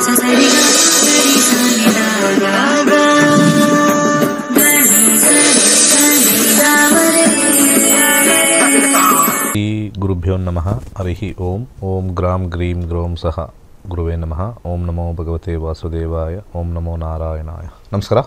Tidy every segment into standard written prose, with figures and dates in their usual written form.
ಗುರುಭ್ಯೋ ನಮಃ ಹರಿ ಓಂ ಓಂ ಗ್ರಾಂ ಗ್ರೀಂ ಗ್ರೌಂ ಸಹ ಗುರುವೇ ನಮಃ ಓಂ ನಮೋ ಭಗವತೆ ವಾಸುದೇವಾಯ ಓಂ ನಮೋ ನಾರಾಯಣಾಯ. ನಮಸ್ಕಾರ.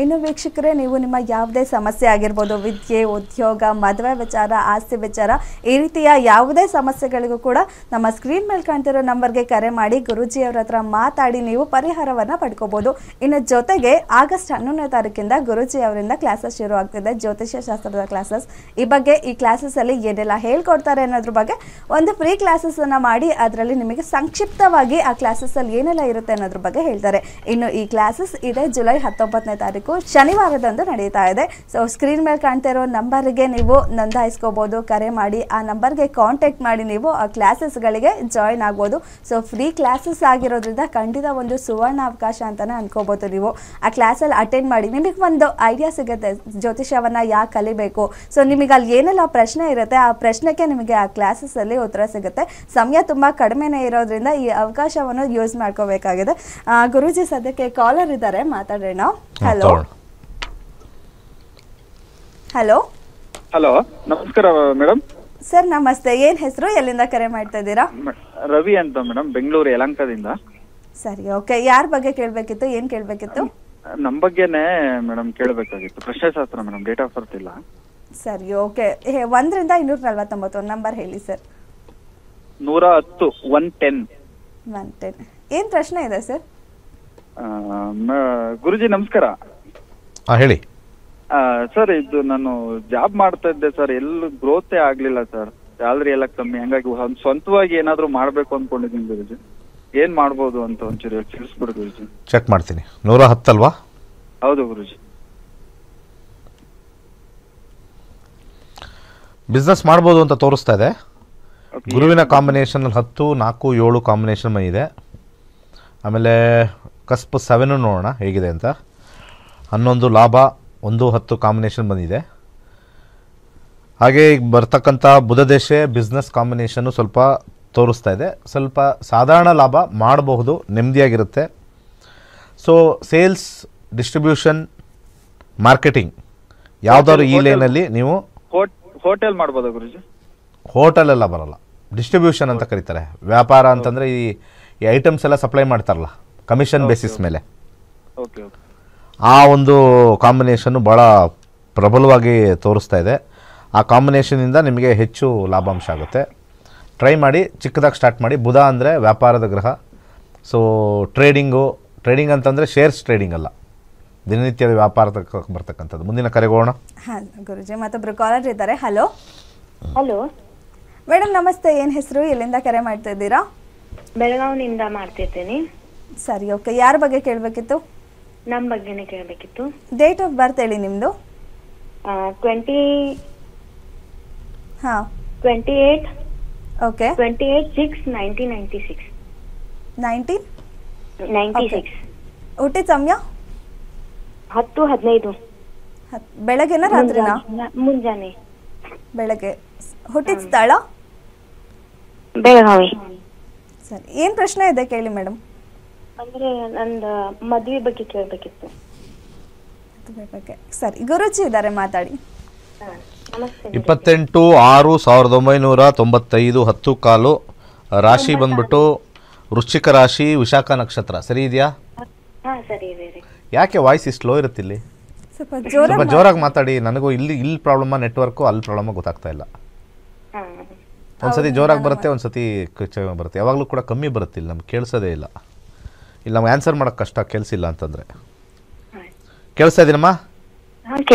ಇನ್ನು ವೀಕ್ಷಕರೇ, ನೀವು ನಿಮ್ಮ ಯಾವುದೇ ಸಮಸ್ಯೆ ಆಗಿರ್ಬೋದು, ವಿದ್ಯೆ, ಉದ್ಯೋಗ, ಮದುವೆ ವಿಚಾರ, ಆಸ್ತಿ ವಿಚಾರ, ಈ ರೀತಿಯ ಯಾವುದೇ ಸಮಸ್ಯೆಗಳಿಗೂ ಕೂಡ ನಮ್ಮ ಸ್ಕ್ರೀನ್ ಮೇಲೆ ಕಾಣ್ತಿರೋ ನಂಬರ್ಗೆ ಕರೆ ಮಾಡಿ ಗುರೂಜಿಯವರ ಹತ್ರ ಮಾತಾಡಿ ನೀವು ಪರಿಹಾರವನ್ನು ಪಡ್ಕೋಬೋದು. ಇನ್ನು ಜೊತೆಗೆ ಆಗಸ್ಟ್ 11ನೇ ತಾರೀಕಿಂದ ಗುರೂಜಿ ಅವರಿಂದ ಕ್ಲಾಸಸ್ ಶುರು ಆಗ್ತಿದೆ, ಜ್ಯೋತಿಷ್ಯ ಶಾಸ್ತ್ರದ ಕ್ಲಾಸಸ್. ಈ ಬಗ್ಗೆ ಈ ಕ್ಲಾಸಸ್ಸಲ್ಲಿ ಏನೆಲ್ಲ ಹೇಳ್ಕೊಡ್ತಾರೆ ಅನ್ನೋದ್ರ ಬಗ್ಗೆ ಒಂದು ಫ್ರೀ ಕ್ಲಾಸಸ್ಸನ್ನು ಮಾಡಿ ಅದರಲ್ಲಿ ನಿಮಗೆ ಸಂಕ್ಷಿಪ್ತವಾಗಿ ಆ ಕ್ಲಾಸಸ್ಸಲ್ಲಿ ಏನೆಲ್ಲ ಇರುತ್ತೆ ಅನ್ನೋದ್ರ ಬಗ್ಗೆ ಹೇಳ್ತಾರೆ. ಇನ್ನು ಈ ಕ್ಲಾಸಸ್ ಇದೆ ಜುಲೈ 19ನೇ ತಾರೀಕು ಶನಿವಾರದಂದು ನಡೀತಾ ಇದೆ. ಸೊ ಸ್ಕ್ರೀನ್ ಮೇಲೆ ಕಾಣ್ತಾ ಇರೋ ನಂಬರ್ಗೆ ನೀವು ನೋಂದಾಯಿಸ್ಕೋಬಹುದು. ಕರೆ ಮಾಡಿ ಆ ನಂಬರ್ಗೆ ಕಾಂಟ್ಯಾಕ್ಟ್ ಮಾಡಿ ನೀವು ಆ ಕ್ಲಾಸಸ್ಗಳಿಗೆ ಜಾಯಿನ್ ಆಗ್ಬೋದು. ಸೊ ಫ್ರೀ ಕ್ಲಾಸಸ್ ಆಗಿರೋದ್ರಿಂದ ಖಂಡಿತ ಒಂದು ಸುವರ್ಣ ಅವಕಾಶ ಅಂತಾನೆ ಅನ್ಕೋಬಹುದು. ನೀವು ಆ ಕ್ಲಾಸಲ್ಲಿ ಅಟೆಂಡ್ ಮಾಡಿ ನಿಮಗೆ ಒಂದು ಐಡಿಯಾ ಸಿಗುತ್ತೆ ಜ್ಯೋತಿಷ್ಯವನ್ನ ಯಾಕೆ ಕಲಿಬೇಕು. ಸೊ ನಿಮಗೆ ಅಲ್ಲಿ ಏನೆಲ್ಲ ಪ್ರಶ್ನೆ ಇರುತ್ತೆ ಆ ಪ್ರಶ್ನೆಗೆ ನಿಮಗೆ ಆ ಕ್ಲಾಸಸ್ಸಲ್ಲಿ ಉತ್ತರ ಸಿಗುತ್ತೆ. ಸಮಯ ತುಂಬ ಕಡಿಮೆನೇ ಇರೋದ್ರಿಂದ ಈ ಅವಕಾಶವನ್ನು ಯೂಸ್ ಮಾಡ್ಕೋಬೇಕಾಗಿದೆ. ಗುರೂಜಿ ಸದ್ಯಕ್ಕೆ ಕಾಲರ್ ಇದ್ದಾರೆ, ಮಾತಾಡೋಣ. ಹಲೋ ಹಲೋ ಹಲೋ, ನಮಸ್ಕಾರ ಮೇಡಮ್. ಸರ್ ನಮಸ್ತೆ, ಏನ್ ಹೆಸರು, ಎಲ್ಲಿಂದ ಕರೆ ಮಾಡ್ತಾ ಇದ್ದೀರಾ? ರವಿ ಅಂತ ಮೇಡಮ್, ಬೆಂಗಳೂರು ಯಲಹಂಕದಿಂದ. ಸರಿ, ಓಕೆ. ಯಾರ ಬಗ್ಗೆ ಕೇಳಬೇಕಿತ್ತು, ಏನ್ ಕೇಳಬೇಕಿತ್ತು? ನಮ್ಮ ಬಗ್ಗೆನೇ ಮೇಡಮ್ ಕೇಳಬೇಕಾಗಿತ್ತು. ಪ್ರಶ್ನೆಶಾಸ್ತ್ರ ಮೇಡಮ್, ಡೇಟ್ ಆಫ್ ಬರ್ತ್ ಇಲ್ಲ. ಸರಿ, ಓಕೆ. 1 ರಿಂದ 249 ನಂಬರ್ ಹೇಳಿ ಸರ್. 110 110 110. ಏನ್ ಪ್ರಶ್ನೆ ಇದೆ ಸರ್? ಗುರುಜಿ ನಮಸ್ಕಾರ. ಹೇಳಿ ಸರ್. ಇದು ನಾನು ಜಾಬ್ ಮಾಡ್ತಾ ಇದ್ದೆ ಸರ್, ಎಲ್ಲೂ ಗ್ರೋತೇ ಆಗ್ಲಿಲ್ಲ ಸರ್. ಸ್ಯಾಲರಿ ಎಲ್ಲ ಕಮ್ಮಿ, ಹಂಗಾಗಿ ಸ್ವಂತವಾಗಿ ಏನಾದ್ರು ಮಾಡ್ಬೇಕು ಅನ್ಕೊಂಡಿದ್ದೀನಿ ಗುರುಜಿ. ಏನ್ ಮಾಡ್ಬೋದು ಅಂತ ಒಂಚೂರು ತಿಳಿಸ್ಬಿಡು ಗುರುಜಿ. ಚೆಕ್ ಮಾಡ್ತೀನಿ. 110 ಅಲ್ವಾ? ಹೌದು ಗುರುಜಿ. ಬಿಸ್ನೆಸ್ ಮಾಡ್ಬೋದು ಅಂತ ತೋರಿಸ್ತಾ ಇದೆ. ಗುರುವಿನ ಕಾಂಬಿನೇಷನ್ 10, 4, 7 ಕಾಂಬಿನೇಷನ್ ಇದೆ. ಆಮೇಲೆ ಕಸ್ಪ್ 7 ನೋಡೋಣ ಹೇಗಿದೆ ಅಂತ. 11 ಲಾಭ, 1, 10 ಕಾಂಬಿನೇಷನ್ ಬಂದಿದೆ. ಹಾಗೆ ಈಗ ಬರ್ತಕ್ಕಂಥ ಬುಧ ದೇಶ ಬಿಸ್ನೆಸ್ ಕಾಂಬಿನೇಷನ್ನು ಸ್ವಲ್ಪ ತೋರಿಸ್ತಾ ಇದೆ. ಸ್ವಲ್ಪ ಸಾಧಾರಣ ಲಾಭ ಮಾಡಬಹುದು, ನೆಮ್ಮದಿಯಾಗಿರುತ್ತೆ. ಸೊ ಸೇಲ್ಸ್, ಡಿಸ್ಟ್ರಿಬ್ಯೂಷನ್, ಮಾರ್ಕೆಟಿಂಗ್ ಯಾವುದಾದ್ರು ಈ ಲೈನಲ್ಲಿ ನೀವು ಹೋಟೆಲ್ ಮಾಡ್ಬೋದಾ ಗುರುಜಿ? ಹೋಟೆಲ್ ಎಲ್ಲ ಬರಲ್ಲ, ಡಿಸ್ಟ್ರಿಬ್ಯೂಷನ್ ಅಂತ ಕರೀತಾರೆ. ವ್ಯಾಪಾರ ಅಂತಂದರೆ ಈ ಐಟಮ್ಸ್ ಎಲ್ಲ ಸಪ್ಲೈ ಮಾಡ್ತಾರಲ್ಲ ಕಮಿಷನ್ ಬೇಸಿಸ್ ಮೇಲೆ, ಆ ಒಂದು ಕಾಂಬಿನೇಷನ್ನು ಭಾಳ ಪ್ರಬಲವಾಗಿ ತೋರಿಸ್ತಾ ಇದೆ. ಆ ಕಾಂಬಿನೇಷನಿಂದ ನಿಮಗೆ ಹೆಚ್ಚು ಲಾಭಾಂಶ ಆಗುತ್ತೆ. ಟ್ರೈ ಮಾಡಿ, ಚಿಕ್ಕದಾಗಿ ಸ್ಟಾರ್ಟ್ ಮಾಡಿ. ಬುಧ ಅಂದರೆ ವ್ಯಾಪಾರದ ಗ್ರಹ. ಸೊ ಟ್ರೇಡಿಂಗ್ ಅಂತಂದರೆ ಶೇರ್ಸ್ ಟ್ರೇಡಿಂಗ್ ಅಲ್ಲ, ದಿನನಿತ್ಯದ ವ್ಯಾಪಾರದ ಬರ್ತಕ್ಕಂಥದ್ದು. ಮುಂದಿನ ಕರೆಗೋಣ. ಹಾಂ ಗುರುಜಿ, ಮತ್ತೊಬ್ರು ಕಾಲರ್ ಇದ್ದಾರೆ. ಹಲೋ ಹಲೋ ಮೇಡಮ್ ನಮಸ್ತೆ, ಏನು ಹೆಸರು, ಎಲ್ಲಿಂದ ಕರೆ ಮಾಡ್ತಾ ಇದ್ದೀರಾ? ಬೆಳಗಾವಿನಿಂದ ಮಾಡ್ತಿದ್ದೀನಿ. ಸರಿ, ಓಕೆ. ಯಾರ ಬಗ್ಗೆ ಕೇಳಬೇಕಿತ್ತು? ನಮ್ಮ ಬಗ್ಗೆನೇ ಕೇಳಬೇಕಿತ್ತು. ಡೇಟ್ ಆಫ್ ಬರ್ತ್ ಹೇಳಿ ನಿಮ್ಮದು. 28 ಓಕೆ 28/6/1996. 1996. ಹುಟ್ಟಿದ ಸಮಯ 10:15 ಬೆಳಗ್ಗೆನ ರಾತ್ರಿನ? ಮುಂಜಾನೆ. ಬೆಳಗ್ಗೆ. ಹುಟ್ಟಿದ ಸ್ಥಳ ಬೆಳಗಾವಿ. ಸರಿ, ಏನು ಪ್ರಶ್ನೆ ಇದೆ ಕೇಳಿ ಮೇಡಮ್. ಅಂದ್ರೆ ನಂದು ಮದುವೆ ಬಗ್ಗೆ ಕೇಳಬೇಕಿತ್ತು. ಸರಿ, ಗುರುಜಿ ಇದ್ದಾರೆ, ಮಾತಾಡಿ. 28/6/1995 10 ರಾಶಿ ಬಂದ್ಬಿಟ್ಟು ವೃಶ್ಚಿಕ ರಾಶಿ, ವಿಶಾಖ ನಕ್ಷತ್ರ. ಸರಿ ಇದೆಯಾ? ಸರಿ ಇದೆ. ಯಾಕೆ ವಾಯ್ಸ್ ಇಷ್ಟು ಸ್ಲೋ ಇರುತ್ತೆ ಇಲ್ಲಿ? ಸ್ವಲ್ಪ ಜೋರಾಗಿ ಮಾತಾಡಿ. ನನಗೂ ಇಲ್ಲಿ ಪ್ರಾಬ್ಲಮ್, ನೆಟ್ವರ್ಕು ಅಲ್ಲಿ ಪ್ರಾಬ್ಲಮ್ ಗೊತ್ತಾಗ್ತಾ ಇಲ್ಲ. ಒಂದ್ಸತಿ ಜೋರಾಗಿ ಬರುತ್ತೆ, ಒಂದ್ಸತಿ ಬರುತ್ತೆ. ಯಾವಾಗಲೂ ಕೂಡ ಕಮ್ಮಿ ಬರುತ್ತೆ. ಇಲ್ಲಿ ನಮ್ಗೆ ಕೇಳಿಸೋದೇ ಇಲ್ಲ. ಇಲ್ಲಿ ನಮ್ಗೆ ಆನ್ಸರ್ ಮಾಡೋಕ್ಕೆ ಕಷ್ಟ, ಕೇಳಿಸಿಲ್ಲ ಅಂತಂದರೆ. ಕೇಳಿಸ್ತಾ ಇದೀನಮ್ಮ?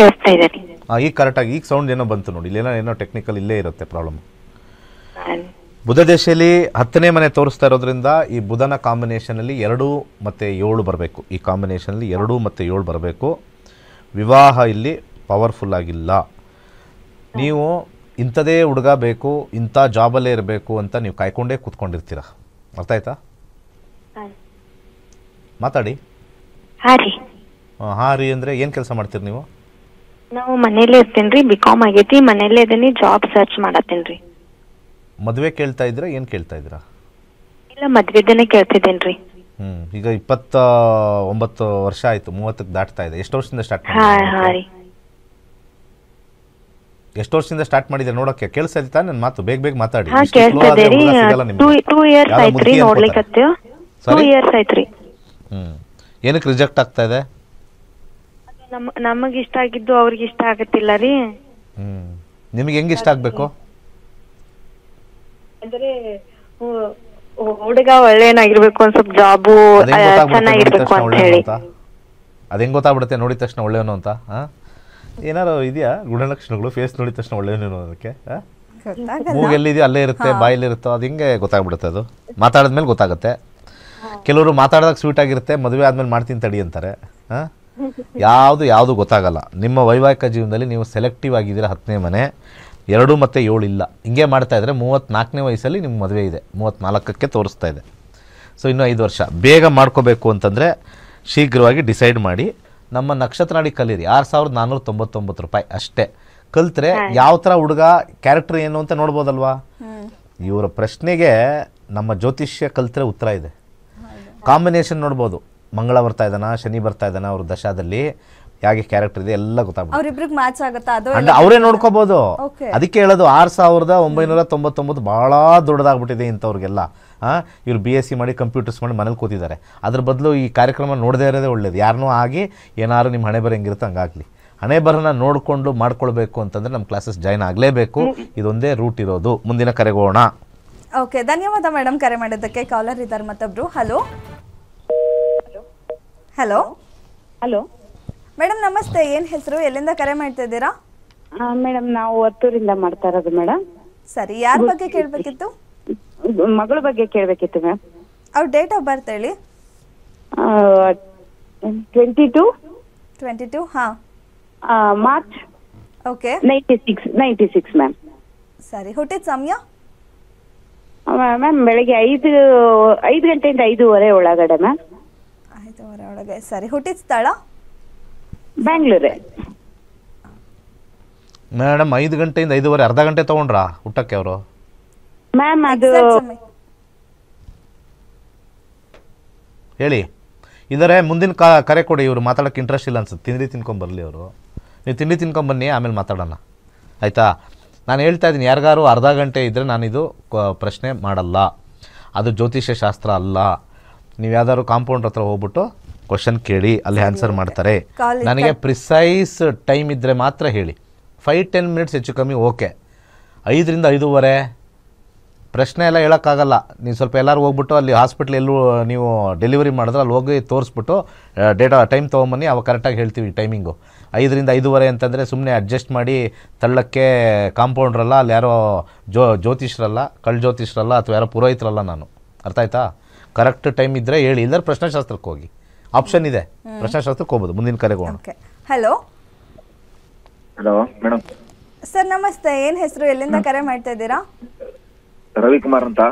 ಈಗ ಕರೆಕ್ಟಾಗಿ ಈಗ ಸೌಂಡ್ ಏನೋ ಬಂತು ನೋಡಿ. ಇಲ್ಲೇನೋ ಟೆಕ್ನಿಕಲ್ ಇಲ್ಲೇ ಇರುತ್ತೆ ಪ್ರಾಬ್ಲಮ್. ಬುಧ ದೇಶದಲ್ಲಿ 10ನೇ ಮನೆ ತೋರಿಸ್ತಾ ಇರೋದ್ರಿಂದ ಈ ಬುಧನ ಕಾಂಬಿನೇಷನಲ್ಲಿ 2 ಮತ್ತು 7 ಬರಬೇಕು. ಈ ಕಾಂಬಿನೇಷನಲ್ಲಿ 2 ಮತ್ತು 7 ಬರಬೇಕು. ವಿವಾಹ ಇಲ್ಲಿ ಪವರ್ಫುಲ್ ಆಗಿಲ್ಲ. ನೀವು ಇಂಥದೇ ಹುಡುಗ ಬೇಕು, ಇಂಥ ಜಾಬಲ್ಲೇ ಇರಬೇಕು ಅಂತ ನೀವು ಕಾಯ್ಕೊಂಡೇ ಕೂತ್ಕೊಂಡಿರ್ತೀರ. ಅರ್ಥ ಆಯ್ತಾ? ಮಾತಾಡಿ. ಹಾಂ ರೀ ಅಂದರೆ ಏನು ಕೆಲಸ ಮಾಡ್ತೀರಿ ನೀವು? ನಾವು ಮನೇಲೇ ಇರ್ತೀನಿ, ಬಿಕಾಮ್ ಆಗೈತಿ, ಮನೇಲೇ ಇದೀನಿ, ಜಾಬ್ ಸರ್ಚ್ ಮಾಡತ್ತೀನಿ. ಮದುವೆ ಕೇಳ್ತಾ ಇದ್ದೀರಾ, ಏನು ಕೇಳ್ತಾ ಇದ್ದೀರಾ? ಇಲ್ಲ ಮದ್ವೆದನ್ನೇ ಕೇಳ್ತಿದ್ದೇನ್ರಿ. ಈಗ 29 ವರ್ಷ ಆಯಿತು, 30ಕ್ಕೆ ದಾಟ್ತಾ ಇದೆ. ಎಷ್ಟು ವರ್ಷದಿಂದ ಸ್ಟಾರ್ಟ್ ಮಾಡಿದ್ರಿ? ಎಷ್ಟು ವರ್ಷದಿಂದ ಸ್ಟಾರ್ಟ್ ಮಾಡಿದ್ರೆ ನೋಡೋಕ್ಕೆ ಕೇಳಿಸ್ತಾ ಇತ್ತಾ ನನ್ನ ಮಾತು? ಬೇಗ ಬೇಗ ಮಾತಾಡಿ. ಏನಕ್ಕೆ ರಿಜೆಕ್ಟ್ ಆಗ್ತಾ ಇದೆ? ನಮಗೆ ಇಷ್ಟ ಆಗಿದ್ದು ಅವ್ರಿಗೆ ಇಷ್ಟ ಆಗತ್ತಿಲ್ಲ ರೀ. ನಿಮಗೆ ಹೆಂಗೆ ಇಷ್ಟ ಆಗ್ಬೇಕು? ಅಂದ್ರೆ ಹುಡುಗ ಒಳ್ಳೆಯನಾಗಿರ್ಬೇಕು, ಒಂದ್ ಸ್ವಲ್ಪ ಜಾಬು ಚೆನ್ನಾಗಿರ್ಬೇಕು ಅಂತ ಹೇಳಿ. ಅದೇಂಗ್ ಗೊತ್ತಾಗ್ಬಿಡುತ್ತೆ ನೋಡಿದ ತಕ್ಷಣ ಒಳ್ಳೆಯವನು ಅಂತ? ಏನಾರು ಇದೆಯಾ ಗುಣಲಕ್ಷಣಗಳು? ಫೇಸ್ ನೋಡಿದ ತಕ್ಷಣ ಒಳ್ಳೆಯವನು ಅದಕ್ಕೆ? ಮೂಗು ಎಲ್ಲಿದೆಯೋ ಅಲ್ಲೇ ಇರುತ್ತೆ, ಬಾಯಲ್ಲಿರುತ್ತೋ, ಅದು ಹಿಂಗೆ ಗೊತ್ತಾಗ್ಬಿಡುತ್ತೆ. ಅದು ಮಾತಾಡಿದ್ಮೇಲೆ ಗೊತ್ತಾಗುತ್ತೆ. ಕೆಲವರು ಮಾತಾಡಿದಾಗ ಸ್ವೀಟ್ ಆಗಿರುತ್ತೆ, ಮದುವೆ ಆದ್ಮೇಲೆ ಮಾಡ್ತೀನಿ ತಡಿ ಅಂತಾರೆ. ಯಾವುದು ಗೊತ್ತಾಗಲ್ಲ. ನಿಮ್ಮ ವೈವಾಹಿಕ ಜೀವನದಲ್ಲಿ ನೀವು ಸೆಲೆಕ್ಟಿವ್ ಆಗಿದ್ದೀರಾ. 10ನೇ ಮನೆ 2 ಮತ್ತು 7 ಇಲ್ಲ. ಹಿಂಗೆ ಮಾಡ್ತಾಯಿದ್ರೆ 34ನೇ ವಯಸ್ಸಲ್ಲಿ ನಿಮ್ಮ ಮದುವೆ ಇದೆ, 34ಕ್ಕೆ ತೋರಿಸ್ತಾ ಇದೆ. ಸೊ ಇನ್ನೂ 5 ವರ್ಷ ಬೇಗ ಮಾಡ್ಕೋಬೇಕು ಅಂತಂದರೆ ಶೀಘ್ರವಾಗಿ ಡಿಸೈಡ್ ಮಾಡಿ ನಮ್ಮ ನಕ್ಷತ್ರ ನಾಡಿ ಕಲೀರಿ. 6499 ರೂಪಾಯಿ ಅಷ್ಟೇ. ಕಲ್ತ್ರೆ ಯಾವ ಥರ ಹುಡುಗ, ಕ್ಯಾರೆಕ್ಟರ್ ಏನು ಅಂತ ನೋಡ್ಬೋದಲ್ವಾ? ಇವರ ಪ್ರಶ್ನೆಗೆ ನಮ್ಮ ಜ್ಯೋತಿಷ್ಯ ಕಲ್ತ್ರೆ ಉತ್ತರ ಇದೆ. ಕಾಂಬಿನೇಷನ್ ನೋಡ್ಬೋದು. ಮಂಗಳ ಬರ್ತಾ ಇದ್ದಾನ, ಶನಿ ಬರ್ತಾ ಇದ್ದಾನ, ಅವ್ರ ದಶಾದಲ್ಲಿ ಹೇಗೆ ಕ್ಯಾರೆಕ್ಟರ್ ಇದೆ ಎಲ್ಲ ಗೊತ್ತಾಗ್ಬಿಡುತ್ತೆ. ಅವರೇ ನೋಡ್ಕೋಬಹುದು. ಅದಕ್ಕೆ ಹೇಳೋದು 6999 ಬಹಳ ದೊಡ್ಡದಾಗ್ಬಿಟ್ಟಿದೆ ಇಂಥವ್ರಿಗೆಲ್ಲ. ಇವ್ರು BSc ಮಾಡಿ ಕಂಪ್ಯೂಟರ್ಸ್ ಮಾಡಿ ಮನೇಲಿ ಕೂತಿದ್ದಾರೆ. ಅದ್ರ ಬದಲು ಈ ಕಾರ್ಯಕ್ರಮ ನೋಡದೇ ಇರೋದೇ ಒಳ್ಳೇದು. ಯಾರನ್ನೂ ಆಗಿ ಏನಾದ್ರು ನಿಮ್ಮ ಹಣೆ ಬರ ಹೆಂಗಿರುತ್ತೆ ಹಂಗಾಗಲಿ. ಹಣೆ ಬರನ ನೋಡಿಕೊಂಡು ಮಾಡ್ಕೊಳ್ಬೇಕು ಅಂತಂದ್ರೆ ನಮ್ಮ ಕ್ಲಾಸಸ್ ಜಾಯ್ನ್ ಆಗಲೇಬೇಕು. ಇದೊಂದೇ ರೂಟ್ ಇರೋದು. ಮುಂದಿನ ಕರೆಗೋಣ. ಓಕೆ, ಧನ್ಯವಾದ ಮೇಡಮ್ ಕರೆ ಮಾಡಿದ್ದಕ್ಕೆ. ಕಾಲರ್ ಇದ್ದಾರೆ ಮತ್ತೊಬ್ರು. ಹಲೋ ಹಲೋ ಹಲೋ ಮೇಡಮ್ ನಮಸ್ತೆ. ಏನ್ ಹೆಸರು, ಎಲ್ಲಿಂದ ಕರೆ ಮಾಡ್ತಾ ಇದ್ದೀರಾ? ಮೇಡಮ್ ನಾವು ಹೊತ್ತೂರಿಂದ ಮಾಡ್ತಾ ಇರೋದು ಮೇಡಮ್. ಸರಿ, ಯಾರ ಬಗ್ಗೆ ಕೇಳಬೇಕಿತ್ತು? ಮಗಳ ಬಗ್ಗೆ ಕೇಳಬೇಕಿತ್ತು ಮ್ಯಾಮ್. ಅವ್ರ ಡೇಟ್ ಆಫ್ ಬರ್ತ್ ಹೇಳಿ. 22 ಹಾ, ಮಾರ್ಚ್. Okay, 96 ma'am. ಸರಿ, ಹುಟ್ಟಿದ ಸಮಯ? ಮ್ಯಾಮ್ ಬೆಳಗ್ಗೆ 5 ಗಂಟೆಯಿಂದ 5:30 ಒಳಗಡೆ ಮ್ಯಾಮ್. 5:30 ಒಳಗೆ. ಸರಿ, ಹುಟ್ಟಿದ ಸ್ಥಳ? ಬ್ಯಾಂಗ್ಳೂರೇ ಮೇಡಮ್. 5 ಗಂಟೆಯಿಂದ 5:30, ಅರ್ಧ ಗಂಟೆ ತಗೊಂಡ್ರಾ ಊಟಕ್ಕೆ ಅವರು? ಮ್ಯಾಮ್ ಅದು ಹೇಳಿ. ಇದರ ಮುಂದಿನ ಕರೆ ಕೊಡಿ. ಇವರು ಮಾತಾಡೋಕ್ಕೆ ಇಂಟ್ರೆಸ್ಟ್ ಇಲ್ಲ ಅನ್ಸುತ್ತೆ. ತಿಂಡಿ ತಿನ್ಕೊಂಬರಲಿ ಅವರು. ನೀವು ತಿಂಡಿ ತಿನ್ಕೊಂಬನ್ನಿ, ಆಮೇಲೆ ಮಾತಾಡೋಣ ಆಯಿತಾ? ನಾನು ಹೇಳ್ತಾ ಇದ್ದೀನಿ, ಯಾರಿಗಾರು ಅರ್ಧ ಗಂಟೆ ಇದ್ದರೆ ನಾನಿದು ಪ್ರಶ್ನೆ ಮಾಡಲ್ಲ. ಅದು ಜ್ಯೋತಿಷ್ಯ ಶಾಸ್ತ್ರ ಅಲ್ಲ. ನೀವು ಯಾವ್ದಾದ್ರು ಕಾಂಪೌಂಡ್ ಹತ್ರ ಹೋಗ್ಬಿಟ್ಟು ಕ್ವಶನ್ ಕೇಳಿ, ಅಲ್ಲಿ ಆನ್ಸರ್ ಮಾಡ್ತಾರೆ. ನನಗೆ ಪ್ರಿಸೈಸ್ ಟೈಮ್ ಇದ್ದರೆ ಮಾತ್ರ ಹೇಳಿ. 5-10 ಮಿನಿಟ್ಸ್ ಹೆಚ್ಚು ಕಮ್ಮಿ ಓಕೆ. 5ರಿಂದ 5:30 ಪ್ರಶ್ನೆ ಎಲ್ಲ ಹೇಳೋಕ್ಕಾಗಲ್ಲ. ನೀವು ಸ್ವಲ್ಪ ಎಲ್ಲರೂ ಹೋಗ್ಬಿಟ್ಟು ಅಲ್ಲಿ ಹಾಸ್ಪಿಟ್ಲ್ ಎಲ್ಲೂ ನೀವು ಡೆಲಿವರಿ ಮಾಡಿದ್ರೆ ಅಲ್ಲಿ ಹೋಗಿ ತೋರಿಸ್ಬಿಟ್ಟು ಟೈಮ್ ತೊಗೊಂಬನ್ನಿ, ಅವಾಗ ಕರೆಕ್ಟಾಗಿ ಹೇಳ್ತೀವಿ ಟೈಮಿಂಗು. 5ರಿಂದ 5:30 ಅಂತಂದರೆ ಸುಮ್ಮನೆ ಅಡ್ಜಸ್ಟ್ ಮಾಡಿ ತಳ್ಳಕ್ಕೆ ಕಾಂಪೌಂಡ್ರಲ್ಲ, ಅಲ್ಲಿ ಯಾರೋ ಜ್ಯೋತಿಷ್ರಲ್ಲ, ಜ್ಯೋತಿಷ್ರಲ್ಲ, ಅಥವಾ ಯಾರೋ ಪುರೋಹಿತರಲ್ಲ ನಾನು. ಅರ್ಥ ಆಯ್ತಾ? ಕರೆಕ್ಟ್ ಟೈಮ್ ಇದ್ದರೆ ಹೇಳಿ, ಇಲ್ಲದ್ರೆ ಪ್ರಶ್ನೆಶಾಸ್ತ್ರಕ್ಕೆ ಹೋಗಿ. ಆಪ್ಷನ್ ಇದೆ, ಪ್ರಶ್ನೆಶಾಸ್ತ್ರಕ್ಕೆ ಹೋಗ್ಬೋದು. ಮುಂದಿನ ಕರೆಗೋಣ. Hello hello madam. ಸರ್ ನಮಸ್ತೆ. ಏನ್ ಹೆಸರು, ಎಲ್ಲಿಂದ ಕರೆ ಮಾಡ್ತಾ ಇದ್ದೀರಾ? ರವಿಕುಮಾರ್ ಅಂತ,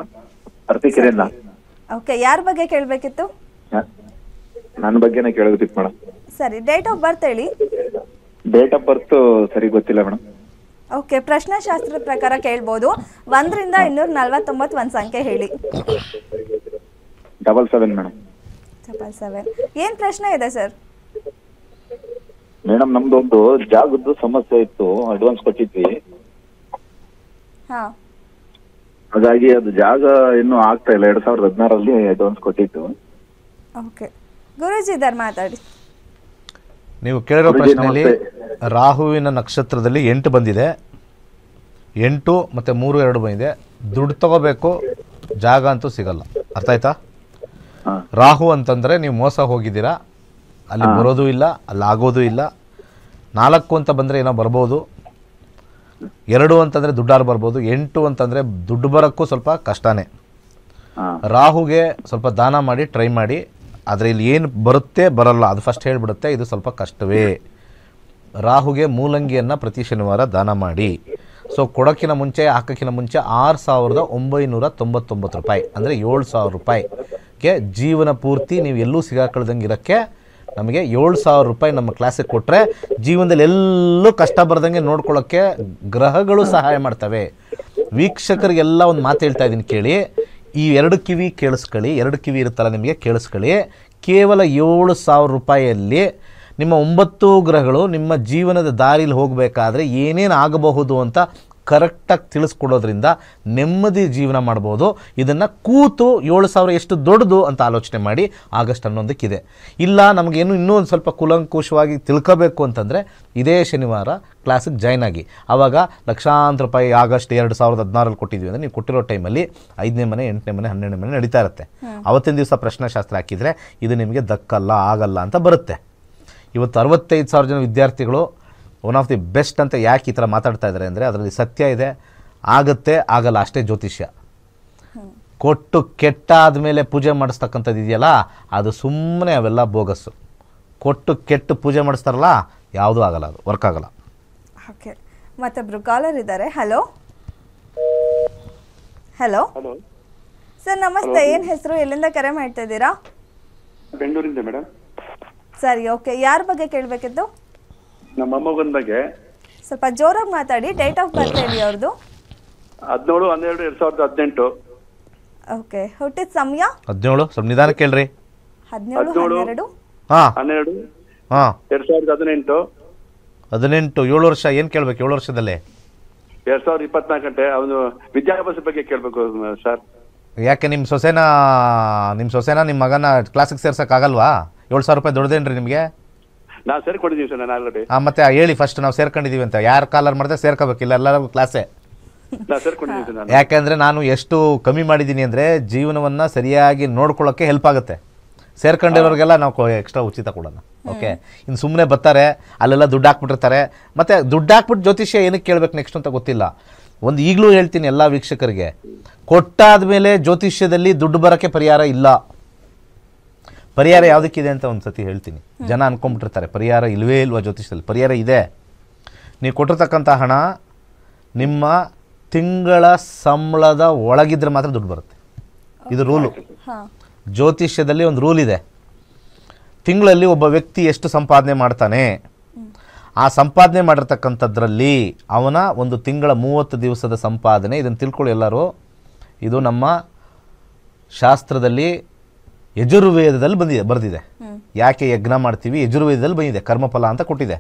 ಅರ್ತಿಕೆರೆಯಿಂದ. ಓಕೆ, ಯಾರ ಬಗ್ಗೆ ಕೇಳಬೇಕಿತ್ತು? ನನ್ನ ಬಗ್ಗೆನೇ ಕೇಳಬೇಕಿತ್ತು ಮೇಡಮ್. ಸರಿ, ಡೇಟ್ ಆಫ್ ಬರ್ತ್ ಹೇಳಿ. ಡೇಟ್ ಆಫ್ ಬರ್ತ್ ಸರಿ ಗೊತ್ತಿಲ್ಲ ಮೇಡಮ್. ಓಕೆ, ಪ್ರಶ್ನಾಶಾಸ್ತ್ರದ ಪ್ರಕಾರ ಕೇಳ್ಬೋದು. 1ರಿಂದ 249 ಒಂದು ಸಂಖ್ಯೆ ಹೇಳಿ. 77 ಮೇಡಮ್. 77. ಏನ್ ಪ್ರಶ್ನೆ ಇದೆ ಸರ್? ಮೇಡಮ್ ನಮ್ದು ಒಂದು ಜಾಗದ್ದು ಸಮಸ್ಯೆ ಇತ್ತು, ಅಡ್ವಾನ್ಸ್ ಕೊಟ್ಟಿದ್ವಿ. ಹಾ, ಹಾಗಾಗಿ ಅದು ಜಾಗ ಇನ್ನೂ ಆಗ್ತಾ ಇಲ್ಲ. 2016ರಲ್ಲಿ ಅಡ್ವಾನ್ಸ್ ಕೊಟ್ಟಿತ್ತು. ಓಕೆ, ಗುರೂಜಿ ಇದ್ದಾರೆ, ಮಾತಾಡಿ. ನೀವು ಕೇಳಿರೋ ಪ್ರಶ್ನೆಯಲ್ಲಿ ರಾಹುವಿನ ನಕ್ಷತ್ರದಲ್ಲಿ 8 ಬಂದಿದೆ. 8 ಮತ್ತು 3 2 ಬಂದಿದೆ. ದುಡ್ಡು ತಗೋಬೇಕು, ಜಾಗ ಅಂತೂ ಸಿಗಲ್ಲ. ಅರ್ಥ ಆಯ್ತಾ? ರಾಹು ಅಂತಂದರೆ ನೀವು ಮೋಸ ಹೋಗಿದ್ದೀರಾ, ಅಲ್ಲಿ ಬರೋದು ಇಲ್ಲ, ಅಲ್ಲಿ ಆಗೋದು ಇಲ್ಲ. 4 ಅಂತ ಬಂದರೆ ಏನೋ ಬರ್ಬೋದು. 2 ಅಂತಂದರೆ ದುಡ್ಡಾರು ಬರ್ಬೋದು. 8 ಅಂತಂದರೆ ದುಡ್ಡು ಬರೋಕ್ಕೂ ಸ್ವಲ್ಪ ಕಷ್ಟನೇ. ರಾಹುಗೆ ಸ್ವಲ್ಪ ದಾನ ಮಾಡಿ ಟ್ರೈ ಮಾಡಿ. ಆದರೆ ಇಲ್ಲಿ ಏನು ಬರುತ್ತೆ ಬರಲ್ಲ ಅದು ಫಸ್ಟ್ ಹೇಳಿಬಿಡುತ್ತೆ. ಇದು ಸ್ವಲ್ಪ ಕಷ್ಟವೇ. ರಾಹುಗೆ ಮೂಲಂಗಿಯನ್ನು ಪ್ರತಿ ಶನಿವಾರ ದಾನ ಮಾಡಿ. ಸೊ ಕೊಡೋಕ್ಕಿಂತ ಮುಂಚೆ, ಹಾಕೋಕ್ಕಿಂತ ಮುಂಚೆ 6999 ರೂಪಾಯಿ, ಅಂದರೆ 7000 ರೂಪಾಯಿಗೆ ಜೀವನ ಪೂರ್ತಿ ನೀವು ಎಲ್ಲೂ ಸಿಗಾಕಳ್ದಂಗೆ ಇರೋಕ್ಕೆ ನಮಗೆ 7000 ರೂಪಾಯಿ ನಮ್ಮ ಕ್ಲಾಸಿಗೆ ಕೊಟ್ಟರೆ ಜೀವನದಲ್ಲಿ ಎಲ್ಲೂ ಕಷ್ಟ ಬರ್ದಂಗೆ ನೋಡ್ಕೊಳ್ಳೋಕ್ಕೆ ಗ್ರಹಗಳು ಸಹಾಯ ಮಾಡ್ತವೆ. ವೀಕ್ಷಕರಿಗೆಲ್ಲ ಒಂದು ಮಾತು ಹೇಳ್ತಾ ಇದ್ದೀನಿ ಕೇಳಿ. ಈ 2 ಕಿವಿ ಕೇಳಿಸ್ಕೊಳ್ಳಿ, 2 ಕಿವಿ ಇರುತ್ತಲ್ಲ ನಿಮಗೆ, ಕೇಳಿಸ್ಕೊಳ್ಳಿ. ಕೇವಲ 7,000 ರೂಪಾಯಿಯಲ್ಲಿ ನಿಮ್ಮ 9 ಗ್ರಹಗಳು ನಿಮ್ಮ ಜೀವನದ ದಾರಿಲಿ ಹೋಗಬೇಕಾದ್ರೆ ಏನೇನು ಆಗಬಹುದು ಅಂತ ಕರೆಕ್ಟಾಗಿ ತಿಳಿಸ್ಕೊಡೋದ್ರಿಂದ ನೆಮ್ಮದಿ ಜೀವನ ಮಾಡ್ಬೋದು. ಇದನ್ನು ಕೂತು 7,000 ಎಷ್ಟು ದೊಡ್ಡದು ಅಂತ ಆಲೋಚನೆ ಮಾಡಿ. ಆಗಸ್ಟ್ 11ಕ್ಕಿದೆ. ಇಲ್ಲ ನಮಗೇನು ಇನ್ನೂ ಒಂದು ಸ್ವಲ್ಪ ಕೂಲಂಕುಷವಾಗಿ ತಿಳ್ಕೋಬೇಕು ಅಂತಂದರೆ ಇದೇ ಶನಿವಾರ ಕ್ಲಾಸಿಗೆ ಜಾಯ್ನ್ ಆಗಿ. ಆವಾಗ ಲಕ್ಷಾಂತರ ರೂಪಾಯಿ ಆಗಸ್ಟ್ 2016 ಕೊಟ್ಟಿದ್ವಿ ಅಂದರೆ ನೀವು ಕೊಟ್ಟಿರೋ ಟೈಮಲ್ಲಿ 5ನೇ ಮನೆ, 8ನೇ ಮನೆ, 12ನೇ ಮನೆ ನಡೀತಾ ಇರುತ್ತೆ. ಅವತ್ತಿನ ದಿವಸ ಪ್ರಶ್ನೆಶಾಸ್ತ್ರ ಹಾಕಿದರೆ ಇದು ನಿಮಗೆ ದಕ್ಕಲ್ಲ, ಆಗಲ್ಲ ಅಂತ ಬರುತ್ತೆ. ಇವತ್ತು 65,000 ಜನ ವಿದ್ಯಾರ್ಥಿಗಳು ಒನ್ ಆಫ್ ದಿ ಬೆಸ್ಟ್ ಅಂತ ಯಾಕೆ ಈ ಥರ ಮಾತಾಡ್ತಾ ಇದ್ದಾರೆ ಅಂದರೆ ಅದರಲ್ಲಿ ಸತ್ಯ ಇದೆ. ಆಗುತ್ತೆ, ಆಗಲ್ಲ ಅಷ್ಟೇ ಜ್ಯೋತಿಷ್ಯ. ಕೊಟ್ಟು ಕೆಟ್ಟಾದ ಮೇಲೆ ಪೂಜೆ ಮಾಡಿಸ್ತಕ್ಕಂಥದ್ದು ಇದೆಯಲ್ಲ, ಅದು ಸುಮ್ಮನೆ ಅವೆಲ್ಲ ಬೋಗಸ್ಸು. ಕೊಟ್ಟು ಕೆಟ್ಟು ಪೂಜೆ ಮಾಡಿಸ್ತಾರಲ್ಲ, ಯಾವುದೂ ಆಗಲ್ಲ, ಅದು ವರ್ಕ್ ಆಗಲ್ಲ. ಓಕೆ, ಮತ್ತೊಬ್ರು ಕಾಲರ್ ಇದ್ದಾರೆ. ಹಲೋ ಹಲೋ ಸರ್, ನಮಸ್ತೆ. ಏನು ಹೆಸರು, ಎಲ್ಲಿಂದ ಕರೆ ಮಾಡ್ತಾ ಇದ್ದೀರಾ? ಬೆಂಗಳೂರಿಂದ ಮೇಡಮ್. ಸರಿ, ಓಕೆ. ಯಾರ ಬಗ್ಗೆ ಕೇಳಬೇಕಿತ್ತು? ನಮ್ಮ ಮೊಮ್ಮಗನ ಬಗ್ಗೆ. ಸ್ವಲ್ಪ ಜೋರಾಗಿ ಮಾತಾಡಿ. ಡೇಟ್ ಆಫ್ ಬರ್ತ್ ಹೇಳಿ ಅವ್ರದ್ದು. 17/12/2018. ಓಕೆ. ಹುಟ್ಟಿದ ಸಮಯ? 17. ಸ್ವಲ್ಪ ನಿಧಾನ ಕೇಳ್ರಿ. 17 12 ಹಾಂ 12 ಹಾಂ 2018. 18 7 ವರ್ಷ. ಏನು ಕೇಳಬೇಕು 7 ವರ್ಷದಲ್ಲೇ? 2024 ಗಂಟೆ. ಅವನು ವಿದ್ಯಾಭ್ಯಾಸ ಬಗ್ಗೆ ಕೇಳಬೇಕು ಸರ್. ಯಾಕೆ ನಿಮ್ಮ ಸೊಸೆನ ನಿಮ್ಮ ಮಗನ ಕ್ಲಾಸಿಗೆ ಸೇರ್ಸೋಕ್ಕಾಗಲ್ವಾ? 7,000 ರೂಪಾಯಿ ದೊಡ್ಡದೇನ್ರಿ ನಿಮಗೆ? ನಾವು ಸೇರ್ಕೊಂಡಿದ್ದೀವಿ ಸರ್, ನಾನು ಆಲ್ರೆಡಿ. ಮತ್ತೆ ಹೇಳಿ ಫಸ್ಟ್, ನಾವು ಸೇರ್ಕೊಂಡಿದ್ದೀವಿ ಅಂತ. ಯಾರು ಕಾಲರ್ ಮಾಡಿದ್ರೆ ಸೇರ್ಕೋಬೇಕಿಲ್ಲ, ಎಲ್ಲರಿಗೂ ಕ್ಲಾಸೇ. ನಾವು ಸೇರ್ಕೊಂಡಿದ್ದೀವಿ ಸರ್ ನಾನು. ಯಾಕೆಂದರೆ ನಾನು ಎಷ್ಟು ಕಮ್ಮಿ ಮಾಡಿದ್ದೀನಿ ಅಂದರೆ ಜೀವನವನ್ನು ಸರಿಯಾಗಿ ನೋಡ್ಕೊಳ್ಳೋಕ್ಕೆ ಹೆಲ್ಪ್ ಆಗುತ್ತೆ. ಸೇರ್ಕೊಂಡಿರೋರಿಗೆಲ್ಲ ನಾವು ಎಕ್ಸ್ಟ್ರಾ ಉಚಿತ ಕೊಡೋಣ. ಓಕೆ, ಇನ್ನು ಸುಮ್ಮನೆ ಬರ್ತಾರೆ, ಅಲ್ಲೆಲ್ಲ ದುಡ್ಡು ಹಾಕ್ಬಿಟ್ಟಿರ್ತಾರೆ. ಮತ್ತು ದುಡ್ಡು ಹಾಕ್ಬಿಟ್ಟು ಜ್ಯೋತಿಷ್ಯ ಏನಕ್ಕೆ ಕೇಳಬೇಕು ನೆಕ್ಸ್ಟ್ ಅಂತ ಗೊತ್ತಿಲ್ಲ. ಒಂದು ಈಗಲೂ ಹೇಳ್ತೀನಿ ಎಲ್ಲ ವೀಕ್ಷಕರಿಗೆ, ಕೊಟ್ಟಾದ ಮೇಲೆ ಜ್ಯೋತಿಷ್ಯದಲ್ಲಿ ದುಡ್ಡು ಬರೋಕ್ಕೆ ಪರಿಹಾರ ಇಲ್ಲ. ಪರಿಹಾರ ಯಾವುದಕ್ಕಿದೆ ಅಂತ ಒಂದು ಸತಿ ಹೇಳ್ತೀನಿ. ಜನ ಅನ್ಕೊಂಡ್ಬಿಟ್ಟಿರ್ತಾರೆ ಪರಿಹಾರ ಇಲ್ವೇ ಇಲ್ವಾ ಜ್ಯೋತಿಷ್ಯದಲ್ಲಿ. ಪರಿಹಾರ ಇದೆ. ನೀವು ಕೊಟ್ಟಿರ್ತಕ್ಕಂಥ ಹಣ ನಿಮ್ಮ ತಿಂಗಳ ಸಂಬಳದ ಒಳಗಿದ್ರೆ ಮಾತ್ರ ದುಡ್ಡು ಬರುತ್ತೆ. ಇದು ರೂಲು. ಜ್ಯೋತಿಷ್ಯದಲ್ಲಿ ಒಂದು ರೂಲ್ ಇದೆ. ತಿಂಗಳಲ್ಲಿ ಒಬ್ಬ ವ್ಯಕ್ತಿ ಎಷ್ಟು ಸಂಪಾದನೆ ಮಾಡ್ತಾನೆ, ಆ ಸಂಪಾದನೆ ಮಾಡಿರ್ತಕ್ಕಂಥದ್ರಲ್ಲಿ ಅವನ ಒಂದು ತಿಂಗಳ 30 ದಿವಸದ ಸಂಪಾದನೆ, ಇದನ್ನು ತಿಳ್ಕೊಳ್ಳಿ ಎಲ್ಲರೂ. ಇದು ನಮ್ಮ ಶಾಸ್ತ್ರದಲ್ಲಿ ಯಜುರ್ವೇದದಲ್ಲಿ ಬರೆದಿದೆ. ಯಾಕೆ ಯಜ್ಞ ಮಾಡ್ತೀವಿ, ಯಜುರ್ವೇದದಲ್ಲಿ ಬಂದಿದೆ. ಕರ್ಮಫಲ ಅಂತ ಕೊಟ್ಟಿದೆ.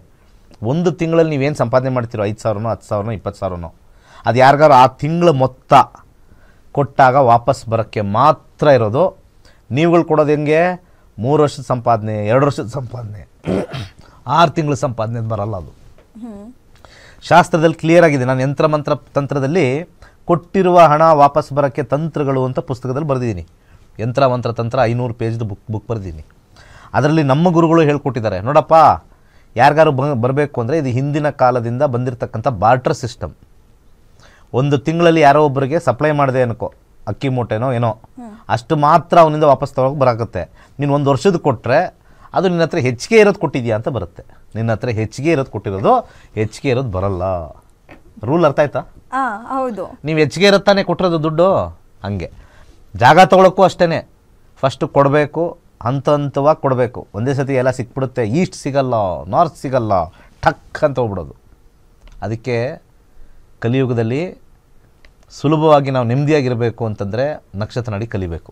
ಒಂದು ತಿಂಗಳಲ್ಲಿ ನೀವೇನು ಸಂಪಾದನೆ ಮಾಡ್ತೀರೋ, 5,000ನೋ 10,000ನೋ 20,000ನೋ, ಅದು ಯಾರಿಗಾರು ಆ ತಿಂಗಳ ಮೊತ್ತ ಕೊಟ್ಟಾಗ ವಾಪಸ್ ಬರೋಕ್ಕೆ ಮಾತ್ರ ಇರೋದು. ನೀವುಗಳು ಕೊಡೋದು ಹೆಂಗೆ? 3 ವರ್ಷದ ಸಂಪಾದನೆ, 2 ವರ್ಷದ ಸಂಪಾದನೆ, 6 ತಿಂಗಳ ಸಂಪಾದನೆ ಬರಲ್ಲ. ಅದು ಶಾಸ್ತ್ರದಲ್ಲಿ ಕ್ಲಿಯರ್ ಆಗಿದೆ. ನಾನು ಯಂತ್ರ ಮಂತ್ರ ತಂತ್ರದಲ್ಲಿ ಕೊಟ್ಟಿರುವ ಹಣ ವಾಪಸ್ ಬರೋಕ್ಕೆ ತಂತ್ರಗಳು ಅಂತ ಪುಸ್ತಕದಲ್ಲಿ ಬರೆದಿದ್ದೀನಿ. ಯಂತ್ರ ಮಂತ್ರ ತಂತ್ರ 500 ಪೇಜ್ದು ಬುಕ್ ಬರೆದಿದ್ದೀನಿ. ಅದರಲ್ಲಿ ನಮ್ಮ ಗುರುಗಳು ಹೇಳ್ಕೊಟ್ಟಿದ್ದಾರೆ. ನೋಡಪ್ಪ, ಯಾರಿಗಾರು ಬರಬೇಕು ಅಂದರೆ ಇದು ಹಿಂದಿನ ಕಾಲದಿಂದ ಬಂದಿರತಕ್ಕಂಥ ಬಾರ್ಟರ್ ಸಿಸ್ಟಮ್. ಒಂದು ತಿಂಗಳಲ್ಲಿ ಯಾರೋ ಒಬ್ಬರಿಗೆ ಸಪ್ಲೈ ಮಾಡಿದೆ ಅನ್ಕೋ, ಅಕ್ಕಿ ಮೂಟೆನೋ ಏನೋ, ಅಷ್ಟು ಮಾತ್ರ ಅವನಿಂದ ವಾಪಸ್ ತಗೋಕೆ ಬರಾಗುತ್ತೆ. ನೀನು 1 ವರ್ಷದ ಕೊಟ್ಟರೆ ಅದು ನಿನ್ನ ಹತ್ರ ಹೆಚ್ಚಿಗೆ ಇರೋದು ಕೊಟ್ಟಿದ್ಯಾ ಅಂತ ಬರುತ್ತೆ. ನಿನ್ನ ಹತ್ರ ಹೆಚ್ಚಿಗೆ ಇರೋದು ಕೊಟ್ಟಿರೋದು, ಹೆಚ್ಚಿಗೆ ಇರೋದು ಬರಲ್ಲ. ರೂಲ್ ಅರ್ಥ ಆಯ್ತಾ? ಹೌದು. ನೀವು ಹೆಚ್ಚಿಗೆ ಇರುತ್ತಾನೆ ಕೊಟ್ಟಿರೋದು ದುಡ್ಡು. ಹಂಗೆ ಜಾಗ ತೊಗೊಳಕ್ಕೂ ಅಷ್ಟೇ. ಫಸ್ಟು ಕೊಡಬೇಕು, ಹಂತವಾಗಿ ಕೊಡಬೇಕು. ಒಂದೇ ಸತಿ ಎಲ್ಲ ಸಿಕ್ಬಿಡುತ್ತೆ. ಈಸ್ಟ್ ಸಿಗಲ್ಲ, ನಾರ್ತ್ ಸಿಗಲ್ಲ, ಟಕ್ ಅಂತ ಹೋಗ್ಬಿಡೋದು. ಅದಕ್ಕೆ ಕಲಿಯುಗದಲ್ಲಿ ಸುಲಭವಾಗಿ ನಾವು ನೆಮ್ಮದಿಯಾಗಿರಬೇಕು ಅಂತಂದರೆ ನಕ್ಷತ್ರ ನಾಡಿ ಕಲಿಬೇಕು.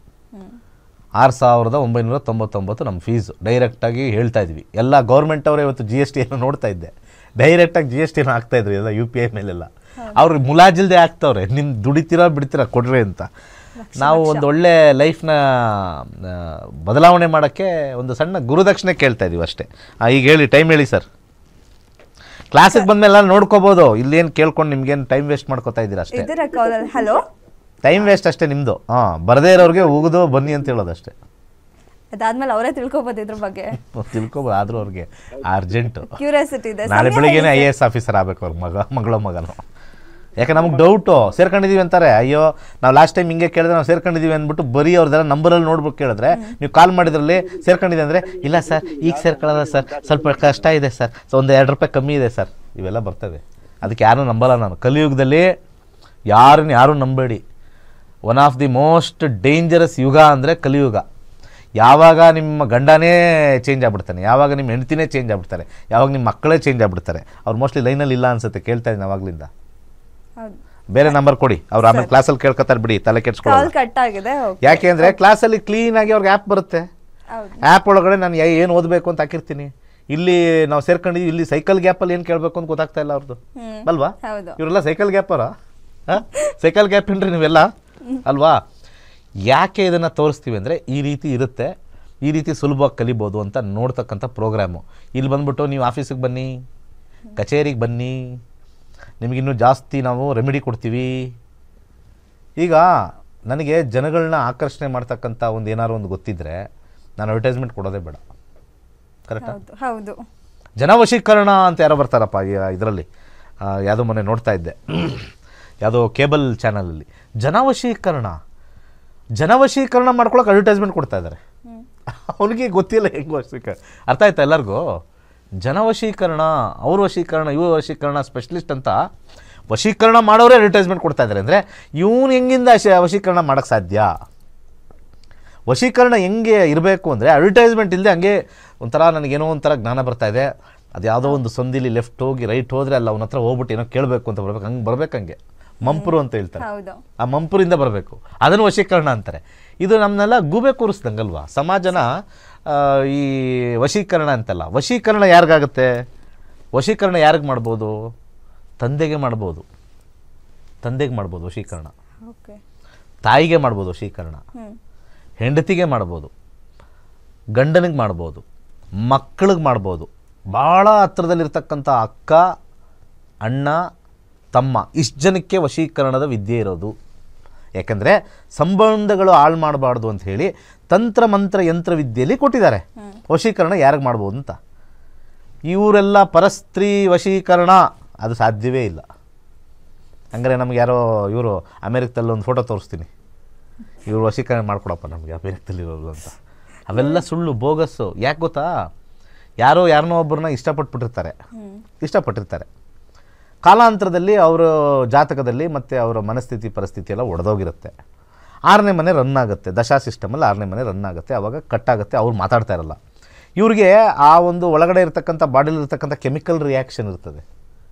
6,999 ನಮ್ಮ ಫೀಸು. ಡೈರೆಕ್ಟಾಗಿ ಹೇಳ್ತಾ ಇದ್ವಿ. ಎಲ್ಲ ಗೌರ್ಮೆಂಟ್ ಅವರೇ ಇವತ್ತು GST ಏನೋ ನೋಡ್ತಾ ಇದ್ದೆ. ಡೈರೆಕ್ಟಾಗಿ GST ಏನೋ ಹಾಕ್ತಾಯಿದ್ರು ಎಲ್ಲ UPI ಮೇಲೆಲ್ಲ. ಅವ್ರಿಗೆ ಮುಲಾಜಿಲ್ದೆ ಹಾಕ್ತವ್ರೆ, ನಿಮ್ಮ ದುಡಿತೀರಾ ಬಿಡ್ತೀರಾ ಕೊಡ್ರಿ ಅಂತ. ನಾವು ಒಂದು ಒಳ್ಳೆ ಲೈಫ್ನ ಬದಲಾವಣೆ ಮಾಡೋಕ್ಕೆ ಒಂದು ಸಣ್ಣ ಗುರುದಕ್ಷಿಣೆ ಕೇಳ್ತಾ ಇದ್ದೀವಿ ಅಷ್ಟೇ. ಈಗ ಹೇಳಿ, ಟೈಮ್ ಹೇಳಿ ಸರ್. ಕ್ಲಾಸಿಗೆ ಬಂದಮೇಲೆ ನೋಡ್ಕೋಬೋದು. ಇಲ್ಲೇನು ಕೇಳ್ಕೊಂಡು ನಿಮ್ಗೇನು ಟೈಮ್ ವೇಸ್ಟ್ ಮಾಡ್ಕೋತಾ ಇದ್ದೀರಾ ಅಷ್ಟೇ. ಹಲೋ, ಟೈಮ್ ವೇಸ್ಟ್ ಅಷ್ಟೇ ನಿಮ್ಮದು. ಬರದೇ ಇರೋರಿಗೆ ಹೋಗೋದು ಬನ್ನಿ ಅಂತ ಹೇಳೋದು ಅಷ್ಟೇ. ಅದಾದ್ಮೇಲೆ ಅವರೇ ತಿಳ್ಕೊಬೋದು ಇದ್ರ ಬಗ್ಗೆ. ತಿಳ್ಕೊಬೋದು, ಆದರೂ ಅವ್ರಿಗೆ ಅರ್ಜೆಂಟು ಕ್ಯೂರಿಯಾಸಿಟಿ ಇದೆ. ನಾಳೆ ಬೆಳಿಗ್ಗೆನೇ IAS ಆಫೀಸರ್ ಆಗಬೇಕು ಅವ್ರ ಮಗನೋ. ಯಾಕೆ ನಮಗೆ ಡೌಟು, ಸೇರ್ಕೊಂಡಿದ್ದೀವಿ ಅಂತಾರೆ. ಅಯ್ಯೋ, ನಾವು ಲಾಸ್ಟ್ ಟೈಮ್ ಹಿಂಗೆ ಕೇಳಿದ್ರೆ ನಾವು ಸೇರ್ಕೊಂಡಿದ್ದೀವಿ ಅಂದ್ಬಿಟ್ಟು ಬರೀ ಅವ್ರದ್ದೆಲ್ಲ ನಂಬರಲ್ಲಿ ನೋಡ್ಬೇಕು ಕೇಳಿದ್ರೆ, ನೀವು ಕಾಲ್ ಮಾಡಿದ್ರಲ್ಲಿ ಸೇರ್ಕೊಂಡಿದೆ ಅಂದರೆ, ಇಲ್ಲ ಸರ್ ಈಗ ಸೇರ್ಕೊಳ್ಳೋದ ಸರ್, ಸ್ವಲ್ಪ ಕಷ್ಟ ಇದೆ ಸರ್, ಒಂದು 2 ರೂಪಾಯಿ ಕಮ್ಮಿ ಇದೆ ಸರ್, ಇವೆಲ್ಲ ಬರ್ತವೆ. ಅದಕ್ಕೆ ಯಾರೂ ನಂಬಲ್ಲ ನಾನು. ಕಲಿಯುಗದಲ್ಲಿ ಯಾರು ನಂಬೇಡಿ. One of the most dangerous ಯುಗ ಅಂದರೆ ಕಲಿಯುಗ. ಯಾವಾಗ ನಿಮ್ಮ ಗಂಡನೇ ಚೇಂಜ್ ಆಗ್ಬಿಡ್ತಾನೆ, ಯಾವಾಗ ನಿಮ್ಮ ಹೆಂಡ್ತಿನೇ ಚೇಂಜ್ ಆಗ್ಬಿಡ್ತಾರೆ, ಯಾವಾಗ ನಿಮ್ಮ ಮಕ್ಕಳೇ ಚೇಂಜ್ ಆಗ್ಬಿಡ್ತಾರೆ. ಅವ್ರು ಮೋಸ್ಟ್ಲಿ ಲೈನಲ್ಲಿ ಇಲ್ಲ ಅನ್ಸುತ್ತೆ, ಕೇಳ್ತಾ ಇದ್ದೀನಿ ಅವಾಗಲಿಂದ. ಬೇರೆ ನಂಬರ್ ಕೊಡಿ, ಅವ್ರು ಆಮೇಲೆ ಕ್ಲಾಸಲ್ಲಿ ಕೇಳ್ಕೊತಾರೆ ಬಿಡಿ, ತಲೆ ಕೆಡ್ಸ್ಕೊಳ್ಳೋದು. ಕಾಲ್ ಕಟ್ ಆಗಿದೆ. ಯಾಕೆ ಅಂದರೆ ಕ್ಲಾಸಲ್ಲಿ ಕ್ಲೀನಾಗಿ ಅವ್ರಿಗೆ ಆ್ಯಪ್ ಬರುತ್ತೆ. ಹೌದು. ಆ್ಯಪ್ ಒಳಗಡೆ ನಾನು ಏನು ಓದಬೇಕು ಅಂತ ಹಾಕಿರ್ತೀನಿ. ಇಲ್ಲಿ ನಾವು ಸೇರ್ಕೊಂಡಿದ್ದೀವಿ, ಇಲ್ಲಿ ಸೈಕಲ್ ಗ್ಯಾಪಲ್ಲಿ ಏನು ಕೇಳಬೇಕು ಅಂತ ಗೊತ್ತಾಗ್ತಾ ಇಲ್ಲ ಅವ್ರದ್ದು ಅಲ್ವಾ? ಹೌದು. ಇವರೆಲ್ಲ ಸೈಕಲ್ ಗ್ಯಾಪರ? ಸೈಕಲ್ ಗ್ಯಾಪ್ ಏನ್ರಿ ನೀವೆಲ್ಲ ಅಲ್ವಾ? ಯಾಕೆ ಇದನ್ನು ತೋರಿಸ್ತೀವಿ ಅಂದರೆ ಈ ರೀತಿ ಇರುತ್ತೆ, ಈ ರೀತಿ ಸುಲಭವಾಗಿ ಕಲಿಬೋದು ಅಂತ ನೋಡ್ತಕ್ಕಂಥ ಪ್ರೋಗ್ರಾಮು. ಇಲ್ಲಿ ಬಂದ್ಬಿಟ್ಟು ನೀವು ಆಫೀಸಿಗೆ ಬನ್ನಿ, ಕಚೇರಿಗೆ ಬನ್ನಿ, ನಿಮಗಿನ್ನೂ ಜಾಸ್ತಿ ನಾವು ರೆಮಿಡಿ ಕೊಡ್ತೀವಿ. ಈಗ ನನಗೆ ಜನಗಳನ್ನ ಆಕರ್ಷಣೆ ಮಾಡ್ತಕ್ಕಂಥ ಒಂದು ಏನಾದ್ರು ಒಂದು ಗೊತ್ತಿದ್ದರೆ ನಾನು ಅಡ್ವರ್ಟೈಸ್ಮೆಂಟ್ ಕೊಡೋದೇ ಬೇಡ. ಕರೆಕ್ಟಾ? ಹೌದು. ಜನವಶೀಕರಣ ಅಂತ ಯಾರೋ ಬರ್ತಾರಪ್ಪ ಇದರಲ್ಲಿ, ಯಾವುದೋ ಮೊನ್ನೆ ನೋಡ್ತಾ ಇದ್ದೆ, ಯಾವುದೋ ಕೇಬಲ್ ಚಾನಲಲ್ಲಿ ಜನವಶೀಕರಣ ಮಾಡ್ಕೊಳಕ್ಕೆ ಅಡ್ವರ್ಟೈಸ್ಮೆಂಟ್ ಕೊಡ್ತಾ ಇದ್ದಾರೆ. ಅವನಿಗೆ ಗೊತ್ತಿಲ್ಲ ಹೆಂಗೆ ವಶೀಕರಣ, ಅರ್ಥ ಆಯ್ತಾ ಎಲ್ಲರಿಗೂ? ಜನವಶೀಕರಣ, ಅವ್ರ ವಶೀಕರಣ, ಇವ್ರ ವಶೀಕರಣ ಸ್ಪೆಷಲಿಸ್ಟ್ ಅಂತ ವಶೀಕರಣ ಮಾಡೋರೇ ಅಡ್ವರ್ಟೈಸ್ಮೆಂಟ್ ಕೊಡ್ತಾ ಇದ್ದಾರೆ. ಅಂದರೆ ಇವನು ಹೆಂಗಿಂದ ವಶೀಕರಣ ಮಾಡೋಕ್ಕೆ ಸಾಧ್ಯ? ವಶೀಕರಣ ಹೆಂಗೆ ಇರಬೇಕು ಅಂದರೆ ಅಡ್ವರ್ಟೈಸ್ಮೆಂಟ್ ಇಲ್ಲದೆ ಹಂಗೆ ಒಂಥರ ನನಗೇನೋ ಒಂಥರ ಜ್ಞಾನ ಬರ್ತಾ ಇದೆ, ಅದು ಯಾವುದೋ ಒಂದು ಸಂದಿಲಿ ಲೆಫ್ಟ್ ಹೋಗಿ ರೈಟ್ ಹೋದರೆ ಅಲ್ಲ ಅವನ ಹತ್ರ ಹೋಗ್ಬಿಟ್ಟು ಏನೋ ಕೇಳಬೇಕು ಅಂತ ಬರ್ಬೇಕು, ಹಂಗೆ ಬರ್ಬೇಕಂಗೆ ಮಂಪರು ಅಂತ ಹೇಳ್ತಾರೆ. ಆ ಮಂಪರಿಂದ ಬರಬೇಕು, ಅದನ್ನು ವಶೀಕರಣ ಅಂತಾರೆ. ಇದು ನಮ್ಮನ್ನೆಲ್ಲ ಗೂಬೆ ಕೂರಿಸ್ದಂಗಲ್ವಾ ಸಮಾಜನ. ಈ ವಶೀಕರಣ ಅಂತಲ್ಲ. ವಶೀಕರಣ ಯಾರಿಗಾಗುತ್ತೆ? ವಶೀಕರಣ ಯಾರಿಗೆ ಮಾಡ್ಬೋದು? ತಂದೆಗೆ ಮಾಡ್ಬೋದು ವಶೀಕರಣ, ತಾಯಿಗೆ ಮಾಡ್ಬೋದು ವಶೀಕರಣ, ಹೆಂಡತಿಗೆ ಮಾಡ್ಬೋದು, ಗಂಡನಿಗೆ ಮಾಡ್ಬೋದು, ಮಕ್ಕಳಿಗೆ ಮಾಡ್ಬೋದು, ಭಾಳ ಹತ್ರದಲ್ಲಿರ್ತಕ್ಕಂಥ ಅಕ್ಕ, ಅಣ್ಣ, ತಮ್ಮ, ಇಷ್ಟು ಜನಕ್ಕೆ ವಶೀಕರಣದ ವಿದ್ಯೆ ಇರೋದು. ಯಾಕಂದರೆ ಸಂಬಂಧಗಳು ಹಾಳು ಮಾಡಬಾರ್ದು ಅಂತ ಹೇಳಿ ತಂತ್ರ ಮಂತ್ರ ಯಂತ್ರ ವಿದ್ಯೆಯಲ್ಲಿ ಕೊಟ್ಟಿದ್ದಾರೆ ವಶೀಕರಣ ಯಾರಿಗೆ ಮಾಡ್ಬೋದು ಅಂತ. ಇವರೆಲ್ಲ ಪರಸ್ತ್ರೀ ವಶೀಕರಣ ಅದು ಸಾಧ್ಯವೇ ಇಲ್ಲ. ಹಂಗಾರೆ ನಮ್ಗೆ ಯಾರೋ ಇವರು ಅಮೇರಿಕದಲ್ಲಿ ಒಂದು ಫೋಟೋ ತೋರಿಸ್ತೀನಿ, ಇವರು ವಶೀಕರಣ ಮಾಡ್ಕೊಡಪ್ಪ ನಮಗೆ ಅಮೇರಿಕದಲ್ಲಿರೋರು ಅಂತ. ಅವೆಲ್ಲ ಸುಳ್ಳು, ಬೋಗಸ್ಸು. ಯಾಕೆ ಗೊತ್ತಾ? ಯಾರನ್ನೋ ಒಬ್ಬರನ್ನ ಇಷ್ಟಪಟ್ಟಿರ್ತಾರೆ. ಕಾಲಾಂತರದಲ್ಲಿ ಅವರ ಜಾತಕದಲ್ಲಿ ಮತ್ತು ಅವರ ಮನಸ್ಥಿತಿ ಪರಿಸ್ಥಿತಿ ಎಲ್ಲ ಒಡೆದೋಗಿರುತ್ತೆ. 6ನೇ ಮನೆ ರನ್ ಆಗುತ್ತೆ, ದಶಾ ಸಿಸ್ಟಮಲ್ಲಿ 6ನೇ ಮನೆ ರನ್ ಆಗುತ್ತೆ, ಆವಾಗ ಕಟ್ಟಾಗುತ್ತೆ, ಅವ್ರು ಮಾತಾಡ್ತಾ ಇರಲ್ಲ. ಇವ್ರಿಗೆ ಆ ಒಂದು ಒಳಗಡೆ ಇರ್ತಕ್ಕಂಥ ಬಾಡಿಲಿರ್ತಕ್ಕಂಥ ಕೆಮಿಕಲ್ ರಿಯಾಕ್ಷನ್ ಇರ್ತದೆ.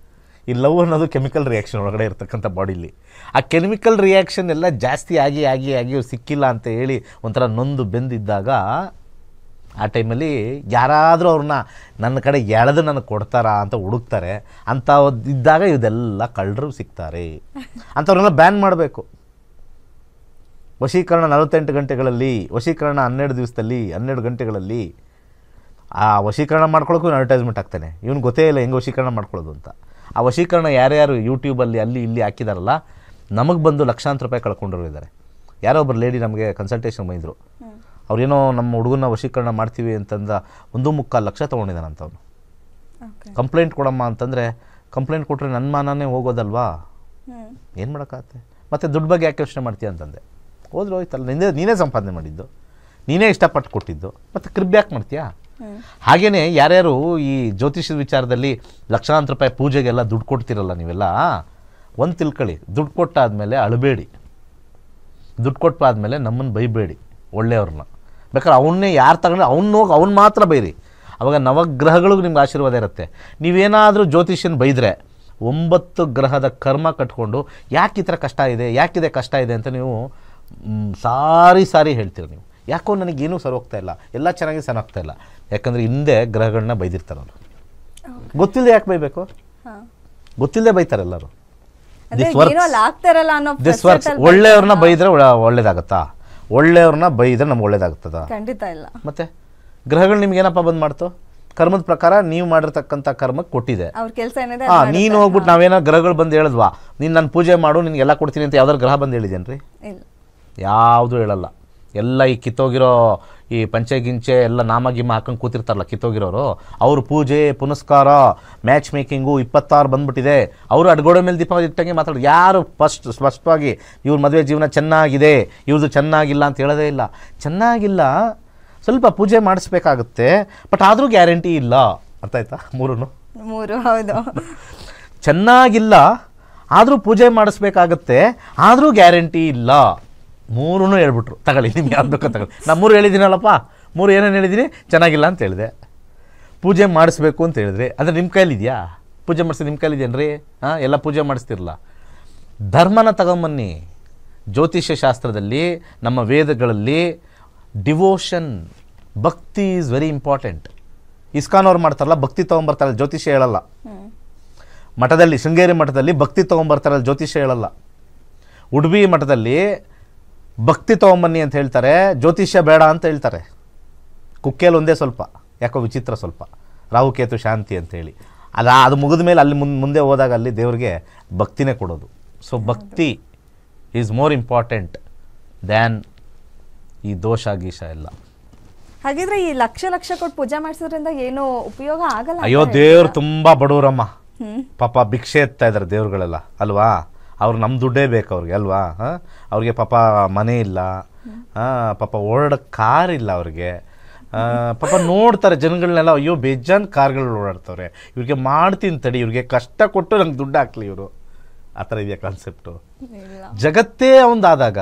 ಈ ಲವ್ ಅನ್ನೋದು ಕೆಮಿಕಲ್ ರಿಯಾಕ್ಷನ್ ಒಳಗಡೆ ಇರ್ತಕ್ಕಂಥ ಬಾಡಿಲಿ. ಆ ಕೆಮಿಕಲ್ ರಿಯಾಕ್ಷನ್ ಎಲ್ಲ ಜಾಸ್ತಿ ಆಗಿ ಸಿಕ್ಕಿಲ್ಲ ಅಂತ ಹೇಳಿ ಒಂಥರ ನೊಂದು ಬೆಂದಿದ್ದಾಗ ಆ ಟೈಮಲ್ಲಿ ಯಾರಾದರೂ ಅವ್ರನ್ನ ನನ್ನ ಕಡೆ ಎಳೆದು ನನಗೆ ಕೊಡ್ತಾರಾ ಅಂತ ಹುಡುಕ್ತಾರೆ. ಅಂಥ ಇದ್ದಾಗ ಇದೆಲ್ಲ ಕಳ್ಳರು ಸಿಗ್ತಾರೆ. ಅಂಥವ್ರನ್ನೆಲ್ಲ ಬ್ಯಾನ್ ಮಾಡಬೇಕು. ವಶೀಕರಣ 48 ಗಂಟೆಗಳಲ್ಲಿ, ವಶೀಕರಣ 12 ದಿವಸದಲ್ಲಿ, 12 ಗಂಟೆಗಳಲ್ಲಿ. ಆ ವಶೀಕರಣ ಮಾಡ್ಕೊಳ್ಳೋಕ್ಕೂ ಅಡ್ವರ್ಟೈಸ್ಮೆಂಟ್ ಆಗ್ತಾನೆ. ಇವನು ಗೊತ್ತೇ ಇಲ್ಲ ಹೆಂಗೆ ವಶೀಕರಣ ಮಾಡ್ಕೊಳ್ಳೋದು ಅಂತ. ಆ ವಶೀಕರಣ ಯಾರ್ಯಾರು ಯೂಟ್ಯೂಬಲ್ಲಿ ಅಲ್ಲಿ ಇಲ್ಲಿ ಹಾಕಿದಾರಲ್ಲ, ನಮಗೆ ಬಂದು ಲಕ್ಷಾಂತರ ರೂಪಾಯಿ ಕಳ್ಕೊಂಡಿದ್ದಾರೆ. ಯಾರೋ ಒಬ್ಬರು ಲೇಡಿ ನಮಗೆ ಕನ್ಸಲ್ಟೇಷನ್ ಬಂದಿದ್ರು. ಅವ್ರೇನೋ ನಮ್ಮ ಹುಡುಗನ ವಶೀಕರಣ ಮಾಡ್ತೀವಿ ಅಂತಂದ 1.25 ಲಕ್ಷ ತೊಗೊಂಡಿದ್ದಾನಂತವನು. ಕಂಪ್ಲೇಂಟ್ ಕೊಡಮ್ಮ ಅಂತಂದರೆ ಕಂಪ್ಲೇಂಟ್ ಕೊಟ್ಟರೆ ನನ್ನ ಮಾನನೇ ಹೋಗೋದಲ್ವಾ, ಏನು ಮಾಡೋಕ್ಕಾಗತ್ತೆ? ಮತ್ತು ದುಡ್ಡು ಬಗ್ಗೆ ಯಾಕೆ ಯೋಚನೆ ಮಾಡ್ತೀಯ ಅಂತಂದೆ. ಹೋದ್ರೆ ಹೋಯ್ತಲ್ಲ, ನೀನೇ ಸಂಪಾದನೆ ಮಾಡಿದ್ದು, ನೀನೇ ಇಷ್ಟಪಟ್ಟು ಕೊಟ್ಟಿದ್ದು, ಮತ್ತು ಕ್ರಿಬ್ ಯಾಕೆ ಮಾಡ್ತೀಯಾ? ಹಾಗೆಯೇ ಯಾರ್ಯಾರು ಈ ಜ್ಯೋತಿಷದ ವಿಚಾರದಲ್ಲಿ ಲಕ್ಷಾಂತರ ರೂಪಾಯಿ ಪೂಜೆಗೆಲ್ಲ ದುಡ್ಡು ಕೊಡ್ತಿರಲ್ಲ ನೀವೆಲ್ಲ, ಒಂದು ತಿಳ್ಕೊಳ್ಳಿ, ದುಡ್ಡು ಕೊಟ್ಟಾದಮೇಲೆ ಅಳಬೇಡಿ. ದುಡ್ಡು ಕೊಟ್ಟಾದ್ಮೇಲೆ ನಮ್ಮನ್ನು ಬೈಬೇಡಿ, ಒಳ್ಳೆಯವ್ರನ್ನ. ಬೇಕಾದ್ರೆ ಅವನ್ನೇ ಯಾರು ತಗೊಂಡ್ರೆ ಅವ್ನು ಮಾತ್ರ ಬೈರಿ. ಅವಾಗ ನವಗ್ರಹಗಳಿಗೂ ನಿಮ್ಗೆ ಆಶೀರ್ವಾದ ಇರುತ್ತೆ. ನೀವೇನಾದರೂ ಜ್ಯೋತಿಷ್ಯನ ಬೈದರೆ 9 ಗ್ರಹದ ಕರ್ಮ ಕಟ್ಕೊಂಡು ಯಾಕೆ ಈ ಥರ ಕಷ್ಟ ಇದೆ, ಯಾಕಿದೆ ಕಷ್ಟ ಇದೆ ಅಂತ ನೀವು ಸಾರಿ ಹೇಳ್ತೀರ. ನೀವು ಯಾಕೋ ನನಗೇನೂ ಸರಿ ಹೋಗ್ತಾ ಇಲ್ಲ, ಎಲ್ಲ ಚೆನ್ನಾಗಿ ಸರಿ ಆಗ್ತಾ ಇಲ್ಲ. ಯಾಕಂದರೆ ಹಿಂದೆ ಗ್ರಹಗಳನ್ನ ಬೈದಿರ್ತಾರೆ ಅವರು. ಗೊತ್ತಿಲ್ಲದೆ ಯಾಕೆ ಬೈಬೇಕು? ಗೊತ್ತಿಲ್ಲದೆ ಬೈತಾರೆ ಎಲ್ಲರೂ. This works. ಒಳ್ಳೆಯವ್ರನ್ನ ಬೈದರೆ ಒಳ್ಳೇದಾಗತ್ತಾ? ಒಳ್ಳೆಯವ್ರನ್ನ ಬೈದರೆ ನಮ್ಗೆ ಒಳ್ಳೇದಾಗ್ತದ? ಖಂಡಿತ ಇಲ್ಲ. ಮತ್ತೆ ಗ್ರಹಗಳು ನಿಮ್ಗೆ ಏನಪ್ಪ ಬಂದು ಮಾಡ್ತು? ಕರ್ಮದ ಪ್ರಕಾರ ನೀವು ಮಾಡಿರ್ತಕ್ಕಂಥ ಕರ್ಮಕ್ಕೆ ಕೊಟ್ಟಿದೆ. ನೀನು ಹೋಗ್ಬಿಟ್ಟು ನಾವೇನೋ ಗ್ರಹಗಳು ಬಂದು ಹೇಳಿದ್ವಾ ನೀನು ನನ್ನ ಪೂಜೆ ಮಾಡು ನಿನಗೆಲ್ಲ ಕೊಡ್ತೀನಿ ಅಂತ ಯಾವ್ದಾರು ಗ್ರಹ ಬಂದು ಹೇಳಿದೇನ್ರಿ? ಯಾವುದು ಹೇಳಲ್ಲ. ಎಲ್ಲ ಈ ಕಿತ್ತೋಗಿರೋ ಈ ಪಂಚೆಗಿಂಚೆ ಎಲ್ಲ ನಾಮಗಿಮ್ಮ ಹಾಕೊಂಡು ಕೂತಿರ್ತಾರಲ್ಲ ಕಿತ್ತೋಗಿರೋರು, ಅವ್ರ ಪೂಜೆ ಪುನಸ್ಕಾರ ಮ್ಯಾಚ್ ಮೇಕಿಂಗು 26 ಬಂದ್ಬಿಟ್ಟಿದೆ. ಅವರು ಅಡ್ಗೋಡೆ ಮೇಲೆ ದೀಪ ಇಟ್ಟಂಗೆ ಮಾತಾಡೋದು. ಯಾರು ಸ್ಪಷ್ಟವಾಗಿ ಇವ್ರ ಮದುವೆ ಜೀವನ ಚೆನ್ನಾಗಿದೆ, ಇವ್ರದ್ದು ಚೆನ್ನಾಗಿಲ್ಲ ಅಂತ ಹೇಳೋದೇ ಇಲ್ಲ. ಚೆನ್ನಾಗಿಲ್ಲ, ಸ್ವಲ್ಪ ಪೂಜೆ ಮಾಡಿಸ್ಬೇಕಾಗುತ್ತೆ, ಬಟ್ ಆದರೂ ಗ್ಯಾರಂಟಿ ಇಲ್ಲ. ಅರ್ಥ ಆಯ್ತಾ? ಮೂರು ಹೌದು. ಚೆನ್ನಾಗಿಲ್ಲ, ಆದರೂ ಪೂಜೆ ಮಾಡಿಸ್ಬೇಕಾಗತ್ತೆ, ಆದರೂ ಗ್ಯಾರಂಟಿ ಇಲ್ಲ. 3 ಹೇಳ್ಬಿಟ್ರು. ತಗೊಳ್ಳಿ, ನಿಮ್ಗೆ ಯಾವ್ದು ಬೇಕೋ ತಗೊಳ್ಳಿ. ನಾನು 3 ಹೇಳಿದ್ದೀನಲ್ಲಪ್ಪ. 3 ಏನೇನು ಹೇಳಿದ್ದೀನಿ? ಚೆನ್ನಾಗಿಲ್ಲ ಅಂತ ಹೇಳಿದೆ, ಪೂಜೆ ಮಾಡಿಸ್ಬೇಕು ಅಂತ ಹೇಳಿದ್ರೆ. ಅಂದರೆ ನಿಮ್ಮ ಕೈಲಿದೆಯಾ? ಪೂಜೆ ಮಾಡಿಸಿ ನಿಮ್ಮ ಕೈಲಿದೆಯೇನ್ರಿ? ಎಲ್ಲ ಪೂಜೆ ಮಾಡಿಸ್ತಿರಲ್ಲ. ಧರ್ಮನ ತಗೊಂಬನ್ನಿ. ಜ್ಯೋತಿಷ್ಯ ಶಾಸ್ತ್ರದಲ್ಲಿ, ನಮ್ಮ ವೇದಗಳಲ್ಲಿ ಡಿವೋಷನ್, ಭಕ್ತಿ ಈಸ್ ವೆರಿ ಇಂಪಾರ್ಟೆಂಟ್. ಇಸ್ಕಾನ್ ಅವ್ರು ಮಾಡ್ತಾರಲ್ಲ, ಭಕ್ತಿ ತೊಗೊಂಬರ್ತಾರಲ್ಲ, ಜ್ಯೋತಿಷ್ಯ ಹೇಳಲ್ಲ. ಮಠದಲ್ಲಿ, ಶೃಂಗೇರಿ ಮಠದಲ್ಲಿ ಭಕ್ತಿ ತೊಗೊಂಬರ್ತಾರಲ್ಲ, ಜ್ಯೋತಿಷ್ಯ ಹೇಳಲ್ಲ. ಉಡುಪಿ ಮಠದಲ್ಲಿ ಭಕ್ತಿ ತೊಗೊಂಬನ್ನಿ ಅಂತ ಹೇಳ್ತಾರೆ, ಜ್ಯೋತಿಷ್ಯ ಬೇಡ ಅಂತ ಹೇಳ್ತಾರೆ. ಕುಕ್ಕೇಲಿ ಒಂದೇ ಸ್ವಲ್ಪ ಯಾಕೋ ವಿಚಿತ್ರ, ಸ್ವಲ್ಪ ರಾಹುಕೇತು ಶಾಂತಿ ಅಂತೇಳಿ. ಅದು ಮುಗಿದ ಮೇಲೆ ಅಲ್ಲಿ ಮುಂದೆ ಹೋದಾಗ ಅಲ್ಲಿ ದೇವ್ರಿಗೆ ಭಕ್ತಿನೇ ಕೊಡೋದು. ಸೊ ಭಕ್ತಿ ಈಸ್ ಮೋರ್ ಇಂಪಾರ್ಟೆಂಟ್ ದ್ಯಾನ್ ಈ ದೋಷ ಗೀಷ ಎಲ್ಲ. ಹಾಗಿದ್ರೆ ಈ ಲಕ್ಷ ಕೊಟ್ಟು ಪೂಜೆ ಮಾಡಿಸೋದ್ರಿಂದ ಏನು ಉಪಯೋಗ ಆಗಲ್ಲ? ಅಯ್ಯೋ, ದೇವ್ರು ತುಂಬ ಬಡವರಮ್ಮ, ಪಾಪ ಭಿಕ್ಷೆ ಎತ್ತಾ ಇದ್ದಾರೆ ದೇವ್ರುಗಳೆಲ್ಲ ಅಲ್ವಾ. ಅವ್ರು ನಮ್ಮ ದುಡ್ಡೇ ಬೇಕು ಅವ್ರಿಗೆ ಅಲ್ವಾ. ಅವ್ರಿಗೆ ಪಾಪ ಮನೆ ಇಲ್ಲ, ಪಾಪ ಓಡಾಡೋ ಕಾರ್ ಇಲ್ಲ ಅವ್ರಿಗೆ. ಪಾಪ ನೋಡ್ತಾರೆ ಜನಗಳನ್ನೆಲ್ಲ, ಅಯ್ಯೋ ಬೇಜಾನ್ ಕಾರ್ಗಳು ಓಡಾಡ್ತವ್ರೆ, ಇವ್ರಿಗೆ ಮಾಡ್ತೀನಿ ತಡಿ, ಇವ್ರಿಗೆ ಕಷ್ಟ ಕೊಟ್ಟು ನಂಗೆ ದುಡ್ಡು ಹಾಕ್ಲಿ ಇವರು, ಆ ಥರ ಇದೆಯಾ ಕಾನ್ಸೆಪ್ಟು? ಜಗತ್ತೇ ಅವನದಾದಾಗ,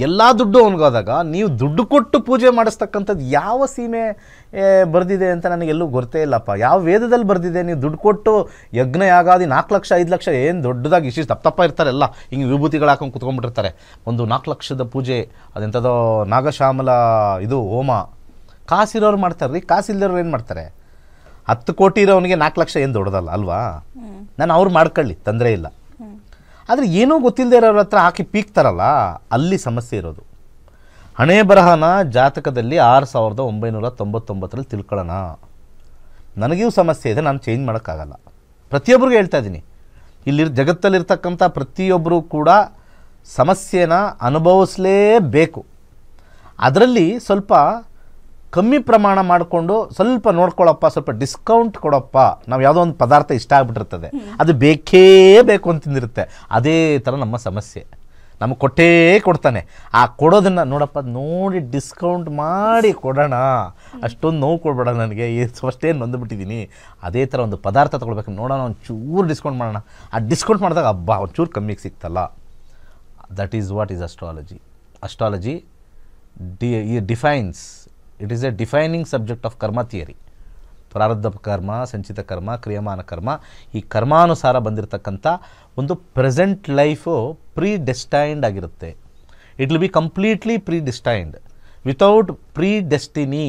ಎಲ್ಲ ದುಡ್ಡು ಅವನಿಗೋದಾಗ ನೀವು ದುಡ್ಡು ಕೊಟ್ಟು ಪೂಜೆ ಮಾಡಿಸ್ತಕ್ಕಂಥದ್ದು ಯಾವ ಸೀಮೆ ಬರೆದಿದೆ ಅಂತ ನನಗೆಲ್ಲೂ ಗೊತ್ತೇ ಇಲ್ಲಪ್ಪ. ಯಾವ ವೇದದಲ್ಲಿ ಬರೆದಿದೆ ನೀವು ದುಡ್ಡು ಕೊಟ್ಟು ಯಜ್ಞ ಯಾಗಾದಿ 4 ಲಕ್ಷ 5 ಲಕ್ಷ ಏನು ದೊಡ್ಡದಾಗಿ ಇಷ್ಟು ತಪ್ಪ ಇರ್ತಾರೆಲ್ಲ, ಹಿಂಗೆ ವಿಭೂತಿಗಳು ಹಾಕೊಂಡು ಕುತ್ಕೊಂಡ್ಬಿಟ್ಟಿರ್ತಾರೆ. ಒಂದು 4 ಲಕ್ಷದ ಪೂಜೆ, ಅದೆಂಥದೋ ನಾಗಶ್ಯಾಮಲ ಇದು ಹೋಮ, ಕಾಸಿರೋರು ಮಾಡ್ತಾರೆ ರೀ, ಕಾಸಿಲ್ದಿರೋರು ಏನು ಮಾಡ್ತಾರೆ? 10 ಕೋಟಿ ಇರೋವನಿಗೆ 4 ಲಕ್ಷ ಏನು ದೊಡ್ಡದಲ್ಲ ಅಲ್ವಾ. ನಾನು ಅವ್ರು ಮಾಡ್ಕೊಳ್ಳಿ, ತೊಂದರೆ ಇಲ್ಲ. ಆದರೆ ಏನೂ ಗೊತ್ತಿಲ್ಲದೆ ಇರೋರ ಹತ್ರ ಹಾಕಿ ಪೀಕ್ತಾರಲ್ಲ, ಅಲ್ಲಿ ಸಮಸ್ಯೆ ಇರೋದು. ಹಣೆ ಬರಹನ ಜಾತಕದಲ್ಲಿ 6999 ತಿಳ್ಕೊಳ್ಳೋಣ. ನನಗೂ ಸಮಸ್ಯೆ ಇದೆ, ನಾನು ಚೇಂಜ್ ಮಾಡೋಕ್ಕಾಗಲ್ಲ. ಪ್ರತಿಯೊಬ್ಬರಿಗೂ ಹೇಳ್ತಾ ಇದ್ದೀನಿ, ಇಲ್ಲಿ ಜಗತ್ತಲ್ಲಿರ್ತಕ್ಕಂಥ ಪ್ರತಿಯೊಬ್ಬರೂ ಕೂಡ ಸಮಸ್ಯೆನ ಅನುಭವಿಸಲೇಬೇಕು. ಅದರಲ್ಲಿ ಸ್ವಲ್ಪ ಕಮ್ಮಿ ಪ್ರಮಾಣ ಮಾಡಿಕೊಂಡು ಸ್ವಲ್ಪ ನೋಡ್ಕೊಳ್ಳಪ್ಪ, ಸ್ವಲ್ಪ ಡಿಸ್ಕೌಂಟ್ ಕೊಡಪ್ಪ. ನಾವು ಯಾವುದೋ ಒಂದು ಪದಾರ್ಥ ಇಷ್ಟ ಆಗಿಬಿಟ್ಟಿರ್ತದೆ, ಅದು ಬೇಕೇ ಬೇಕು ಅಂತಂದಿರುತ್ತೆ. ಅದೇ ಥರ ನಮ್ಮ ಸಮಸ್ಯೆ, ನಮಗೆ ಕೊಟ್ಟೇ ಕೊಡ್ತಾನೆ. ಆ ಕೊಡೋದನ್ನು ನೋಡಪ್ಪ, ನೋಡಿ ಡಿಸ್ಕೌಂಟ್ ಮಾಡಿ ಕೊಡೋಣ, ಅಷ್ಟೊಂದು ನೋವು ಕೊಡ್ಬೇಡ ನನಗೆ, ಅಷ್ಟೇನು ನೊಂದುಬಿಟ್ಟಿದ್ದೀನಿ. ಅದೇ ಥರ ಒಂದು ಪದಾರ್ಥ ತೊಗೊಳ್ಬೇಕು, ನೋಡೋಣ ಒಂಚೂರು ಡಿಸ್ಕೌಂಟ್ ಮಾಡೋಣ. ಆ ಡಿಸ್ಕೌಂಟ್ ಮಾಡಿದಾಗ ಹಬ್ಬ ಒಂಚೂರು ಕಮ್ಮಿಗೆ ಸಿಗ್ತಲ್ಲ. That is what is astrology. Astrology defines, it is a defining subject of karma theory. ಪ್ರಾರಬ್ಧ ಕರ್ಮ, ಸಂಚಿತ ಕರ್ಮ, ಕ್ರಿಯಮಾನ ಕರ್ಮ, ಈ ಕರ್ಮಾನುಸಾರ ಬಂದಿರತಕ್ಕಂಥ ಒಂದು ಪ್ರೆಸೆಂಟ್ ಲೈಫು ಪ್ರೀ ಡೆಸ್ಟೈನ್ಡ್ ಆಗಿರುತ್ತೆ. It will be completely predestined. Without predestiny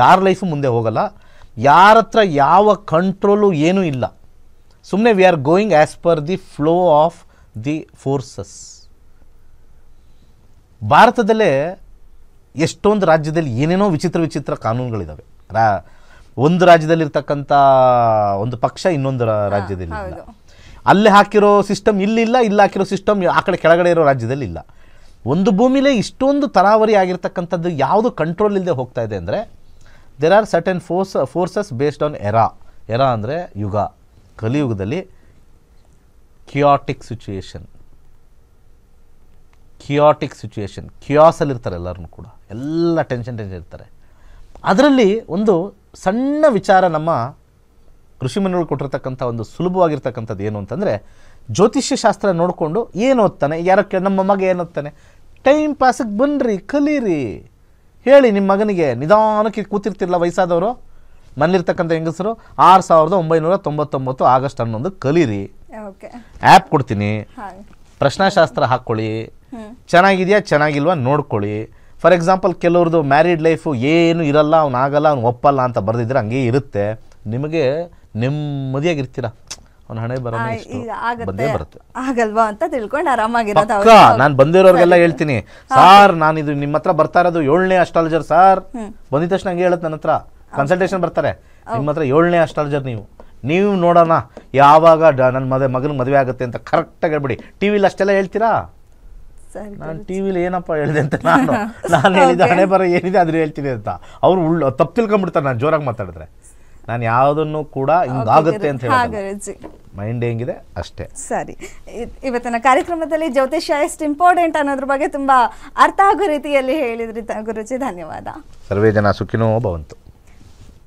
ಯಾರ ಲೈಫು ಮುಂದೆ ಹೋಗಲ್ಲ. ಯಾರ ಹತ್ರ ಯಾವ ಕಂಟ್ರೋಲು ಏನೂ ಇಲ್ಲ. ಸುಮ್ಮನೆ we are going as per the flow of the forces. ಭಾರತದಲ್ಲೇ ಎಷ್ಟೊಂದು ರಾಜ್ಯದಲ್ಲಿ ಏನೇನೋ ವಿಚಿತ್ರ ಕಾನೂನುಗಳಿದ್ದಾವೆ. ಒಂದು ರಾಜ್ಯದಲ್ಲಿರ್ತಕ್ಕಂಥ ಒಂದು ಪಕ್ಷ ಇನ್ನೊಂದು ರಾಜ್ಯದಲ್ಲಿ ಇಲ್ಲ. ಅಲ್ಲಿ ಹಾಕಿರೋ ಸಿಸ್ಟಮ್ ಇಲ್ಲಿಲ್ಲ, ಇಲ್ಲಿ ಹಾಕಿರೋ ಸಿಸ್ಟಮ್ ಆ ಕಡೆ ಕೆಳಗಡೆ ಇರೋ ರಾಜ್ಯದಲ್ಲಿ ಇಲ್ಲ. ಒಂದು ಭೂಮಿಲೇ ಇಷ್ಟೊಂದು ತರಾವರಿ ಆಗಿರ್ತಕ್ಕಂಥದ್ದು ಯಾವುದು ಕಂಟ್ರೋಲ್ ಇಲ್ಲದೆ ಹೋಗ್ತಾ ಇದೆ ಅಂದರೆ, there are certain forces based on era ಅಂದರೆ ಯುಗ. ಕಲಿಯುಗದಲ್ಲಿ ಕಿಯಾಟಿಕ್ ಸಿಚುಯೇಷನ್, ಕಿಯಾಸಲ್ಲಿರ್ತಾರೆ ಎಲ್ಲರೂ ಕೂಡ, ಎಲ್ಲ ಟೆನ್ಷನ್ ಇರ್ತಾರೆ. ಅದರಲ್ಲಿ ಒಂದು ಸಣ್ಣ ವಿಚಾರ ನಮ್ಮ ಋಷಿಮುನಿಗಳು ಕೊಟ್ಟಿರ್ತಕ್ಕಂಥ ಒಂದು ಸುಲಭವಾಗಿರ್ತಕ್ಕಂಥದ್ದು ಏನು ಅಂತಂದರೆ, ಜ್ಯೋತಿಷ್ಯ ಶಾಸ್ತ್ರ ನೋಡಿಕೊಂಡು ಏನು ಓದ್ತಾನೆ, ಯಾರಕ್ಕೆ ನಮ್ಮ ಮಗ ಏನು ಓದ್ತಾನೆ, ಟೈಮ್ ಪಾಸಿಗೆ ಬನ್ನಿರಿ, ಕಲೀರಿ, ಹೇಳಿ ನಿಮ್ಮ ಮಗನಿಗೆ. ನಿಧಾನಕ್ಕೆ ಕೂತಿರ್ತಿರಲ್ಲ ವಯಸ್ಸಾದವರು, ಮನೇಲಿರ್ತಕ್ಕಂಥ ಹೆಂಗಸರು, 6999 ಆಗಸ್ಟ್ 11 ಕಲೀರಿ. ಆ್ಯಪ್ ಕೊಡ್ತೀನಿ, ಪ್ರಶ್ನಾಶಾಸ್ತ್ರ ಹಾಕ್ಕೊಳ್ಳಿ, ಚೆನ್ನಾಗಿದೆಯಾ ಚೆನ್ನಾಗಿಲ್ವಾ ನೋಡ್ಕೊಳ್ಳಿ. ಫಾರ್ ಎಕ್ಸಾಂಪಲ್, ಕೆಲವ್ರದ್ದು ಮ್ಯಾರಿಡ್ ಲೈಫು ಏನು ಇರಲ್ಲ, ಆಗಲ್ಲ, ಅವ್ನು ಒಪ್ಪಲ್ಲ ಅಂತ ಬರೆದಿದ್ರೆ ಹಂಗೆ ಇರುತ್ತೆ. ನಿಮಗೆ ನೆಮ್ಮದಿಯಾಗಿರ್ತೀರ, ಅವ್ನ ಹಣೆ ಬರೋಣ ಬಂದೇ ಬರುತ್ತೆ, ಆಗಲ್ವಾ ಅಂತ ತಿಳ್ಕೊಂಡು ಆರಾಮಾಗಿರೋದು. ನಾನು ಬಂದಿರೋರಿಗೆಲ್ಲ ಹೇಳ್ತೀನಿ, ಸಾರ್ ನಾನು ಇದು ನಿಮ್ಮ ಹತ್ರ ಬರ್ತಾ ಇರೋದು 7ನೇ ಅಸ್ಟ್ರಾಲಜರ್ ಸಾರ್. ಬಂದಿದ ತಕ್ಷಣ ಹಂಗೆ ಹೇಳುತ್ತೆ ನನ್ನ ಹತ್ರ, ಕನ್ಸಲ್ಟೇಷನ್ ಬರ್ತಾರೆ, ನಿಮ್ಮ ಹತ್ರ 7ನೇ ಅಸ್ಟ್ರಾಲಜರ್ ನೀವು ನೋಡೋಣ ಯಾವಾಗ ನನ್ನ ಮಗನ ಮದುವೆ ಆಗುತ್ತೆ ಅಂತ ಕರೆಕ್ಟಾಗಿ ಹೇಳ್ಬಿಡಿ. ಟಿ ವಿಲಿ ಅಷ್ಟೆಲ್ಲ ಹೇಳ್ತೀರಾ? ನಾನು ಟಿ ವಿಲಿ ಏನಪ್ಪ ಹೇಳಿದೆ ಅಂತ ನಾನು ಹೇಳಿದ ಹಣೆ ಬರೋ ಏನಿದೆ ಅದ್ರ ಹೇಳ್ತೀನಿ ಅಂತ ಅವ್ರು ತಪ್ಪು ತಿಳ್ಕೊಂಡ್ಬಿಡ್ತಾರೆ ನಾನು ಜೋರಾಗಿ ಮಾತಾಡಿದ್ರೆ. ನಾನು ಯಾವುದನ್ನು ಕೂಡ ಹಿಂಗಾಗುತ್ತೆ ಅಂತ ಹೇಳಿ ಮೈಂಡ್ ಹೆಂಗಿದೆ ಅಷ್ಟೇ. ಸರಿ, ಇವತ್ತಿನ ಕಾರ್ಯಕ್ರಮದಲ್ಲಿ ಜ್ಯೋತಿಷ್ಯ ಎಷ್ಟು ಇಂಪಾರ್ಟೆಂಟ್ ಅನ್ನೋದ್ರ ಬಗ್ಗೆ ತುಂಬಾ ಅರ್ಥ ಆಗೋ ರೀತಿಯಲ್ಲಿ ಹೇಳಿದ್ರಿ ಗುರುಜಿ, ಧನ್ಯವಾದ. ಸರ್ವೇ ಜನ ಸುಖಿನೋ ಭವಂತು.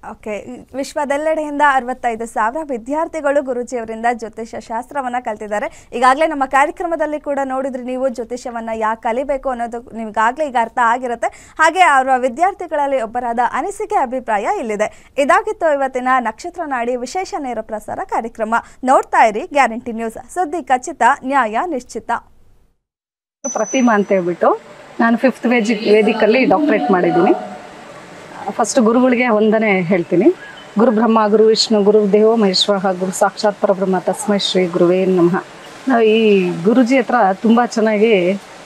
ಓಕೆ, ವಿಶ್ವದೆಲ್ಲೆಡೆಯಿಂದ 65,000 ವಿದ್ಯಾರ್ಥಿಗಳು ಗುರೂಜಿಯವರಿಂದ ಜ್ಯೋತಿಷ್ಯ ಶಾಸ್ತ್ರವನ್ನು ಕಲ್ತಿದ್ದಾರೆ. ಈಗಾಗಲೇ ನಮ್ಮ ಕಾರ್ಯಕ್ರಮದಲ್ಲಿ ಕೂಡ ನೋಡಿದ್ರಿ ನೀವು, ಜ್ಯೋತಿಷ್ಯವನ್ನು ಯಾಕೆ ಕಲಿಬೇಕು ಅನ್ನೋದು ನಿಮಗಾಗಲೇ ಈಗ ಅರ್ಥ ಆಗಿರುತ್ತೆ. ಹಾಗೆ ಅವರ ವಿದ್ಯಾರ್ಥಿಗಳಲ್ಲಿ ಒಬ್ಬರಾದ ಅನಿಸಿಕೆ ಅಭಿಪ್ರಾಯ ಇಲ್ಲಿದೆ. ಇದಾಗಿತ್ತು ಇವತ್ತಿನ ನಕ್ಷತ್ರ ನಾಡಿ ವಿಶೇಷ ನೇರ ಪ್ರಸಾರ ಕಾರ್ಯಕ್ರಮ. ನೋಡ್ತಾ ಇರಿ ಗ್ಯಾರಂಟಿ ನ್ಯೂಸ್, ಸುದ್ದಿ ಖಚಿತ, ನ್ಯಾಯ ನಿಶ್ಚಿತ. ಪ್ರತಿಮಾ ಅಂತ ಹೇಳ್ಬಿಟ್ಟು ನಾನು 5th ವೇದಿಕಲ್ಲಿ ಡಾಕ್ಟರೇಟ್ ಮಾಡಿದ್ದೀನಿ. ಫಸ್ಟ್ ಗುರುಗಳಿಗೆ ವಂದನೆ ಹೇಳ್ತೀನಿ. ಗುರು ಬ್ರಹ್ಮ, ಗುರು ವಿಷ್ಣು, ಗುರು ದೇವೋ ಮಹೇಶ್ವರ, ಗುರು ಸಾಕ್ಷಾತ್ ಪರಬ್ರಹ್ಮ, ತಸ್ಮೈ ಶ್ರೀ ಗುರುವೇ ನಮಃ. ನಾವು ಈ ಗುರುಜಿ ಹತ್ರ ತುಂಬಾ ಚೆನ್ನಾಗಿ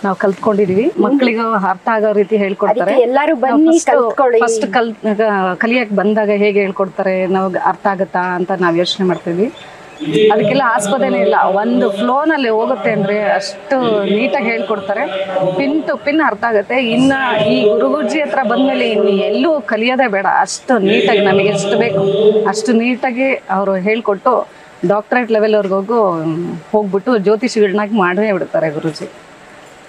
ನಾವು ಕಲ್ತ್ಕೊಂಡಿದೀವಿ. ಮಕ್ಕಳಿಗೂ ಅರ್ಥ ಆಗೋ ರೀತಿ ಹೇಳ್ಕೊಡ್ತಾರೆ. ಫಸ್ಟ್ ಕಲಿಯಕ್ ಬಂದಾಗ ಹೇಗೆ ಹೇಳ್ಕೊಡ್ತಾರೆ, ನಾವು ಅರ್ಥ ಆಗತ್ತಾ ಅಂತ ನಾವು ಯೋಚನೆ ಮಾಡ್ತೀವಿ. ಅದಕ್ಕೆಲ್ಲ ಆಸ್ಪದನೆ ಇಲ್ಲ, ಒಂದು ಫ್ಲೋನಲ್ಲಿ ಹೋಗುತ್ತೆ ಅಂದ್ರೆ ಅಷ್ಟು ನೀಟಾಗಿ ಹೇಳ್ಕೊಡ್ತಾರೆ. ಪಿನ್ ಟು ಪಿನ್ ಅರ್ಥ ಆಗುತ್ತೆ. ಇನ್ನು ಈ ಗುರುಜಿ ಹತ್ರ ಬಂದ್ಮೇಲೆ ಇನ್ನು ಎಲ್ಲೂ ಕಲಿಯೋದೇ ಬೇಡ, ಅಷ್ಟು ನೀಟಾಗಿ ನಮಗೆ ಎಷ್ಟು ಬೇಕು ಅಷ್ಟು ನೀಟಾಗಿ ಅವರು ಹೇಳ್ಕೊಟ್ಟು ಡಾಕ್ಟರೇಟ್ ಲೆವೆಲ್ವರೆಗೂ ಹೋಗ್ಬಿಟ್ಟು ಜ್ಯೋತಿಷಿಗಳನ್ನಾಗಿ ಮಾಡೇ ಬಿಡ್ತಾರೆ ಗುರುಜಿ.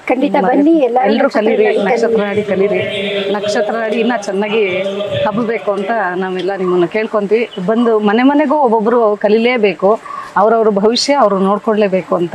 ಖಂಡಿತ ಬನ್ನಿ, ಎಲ್ಲರೂ ಕಲೀರಿ, ನಕ್ಷತ್ರ ನಾಡಿ ಕಲೀರಿ. ನಕ್ಷತ್ರ ನಾಡಿ ಇನ್ನ ಚೆನ್ನಾಗಿ ಹಬ್ಬಬೇಕು ಅಂತ ನಾವೆಲ್ಲ ನಿಮ್ಮನ್ನು ಕೇಳ್ಕೊಂತೀವಿ. ಬಂದು ಮನೆ ಮನೆಗೂ ಒಬ್ಬೊಬ್ರು ಕಲೀಲೇಬೇಕು, ಅವ್ರವ್ರ ಭವಿಷ್ಯ ಅವರು ನೋಡ್ಕೊಡ್ಲೇಬೇಕು ಅಂತ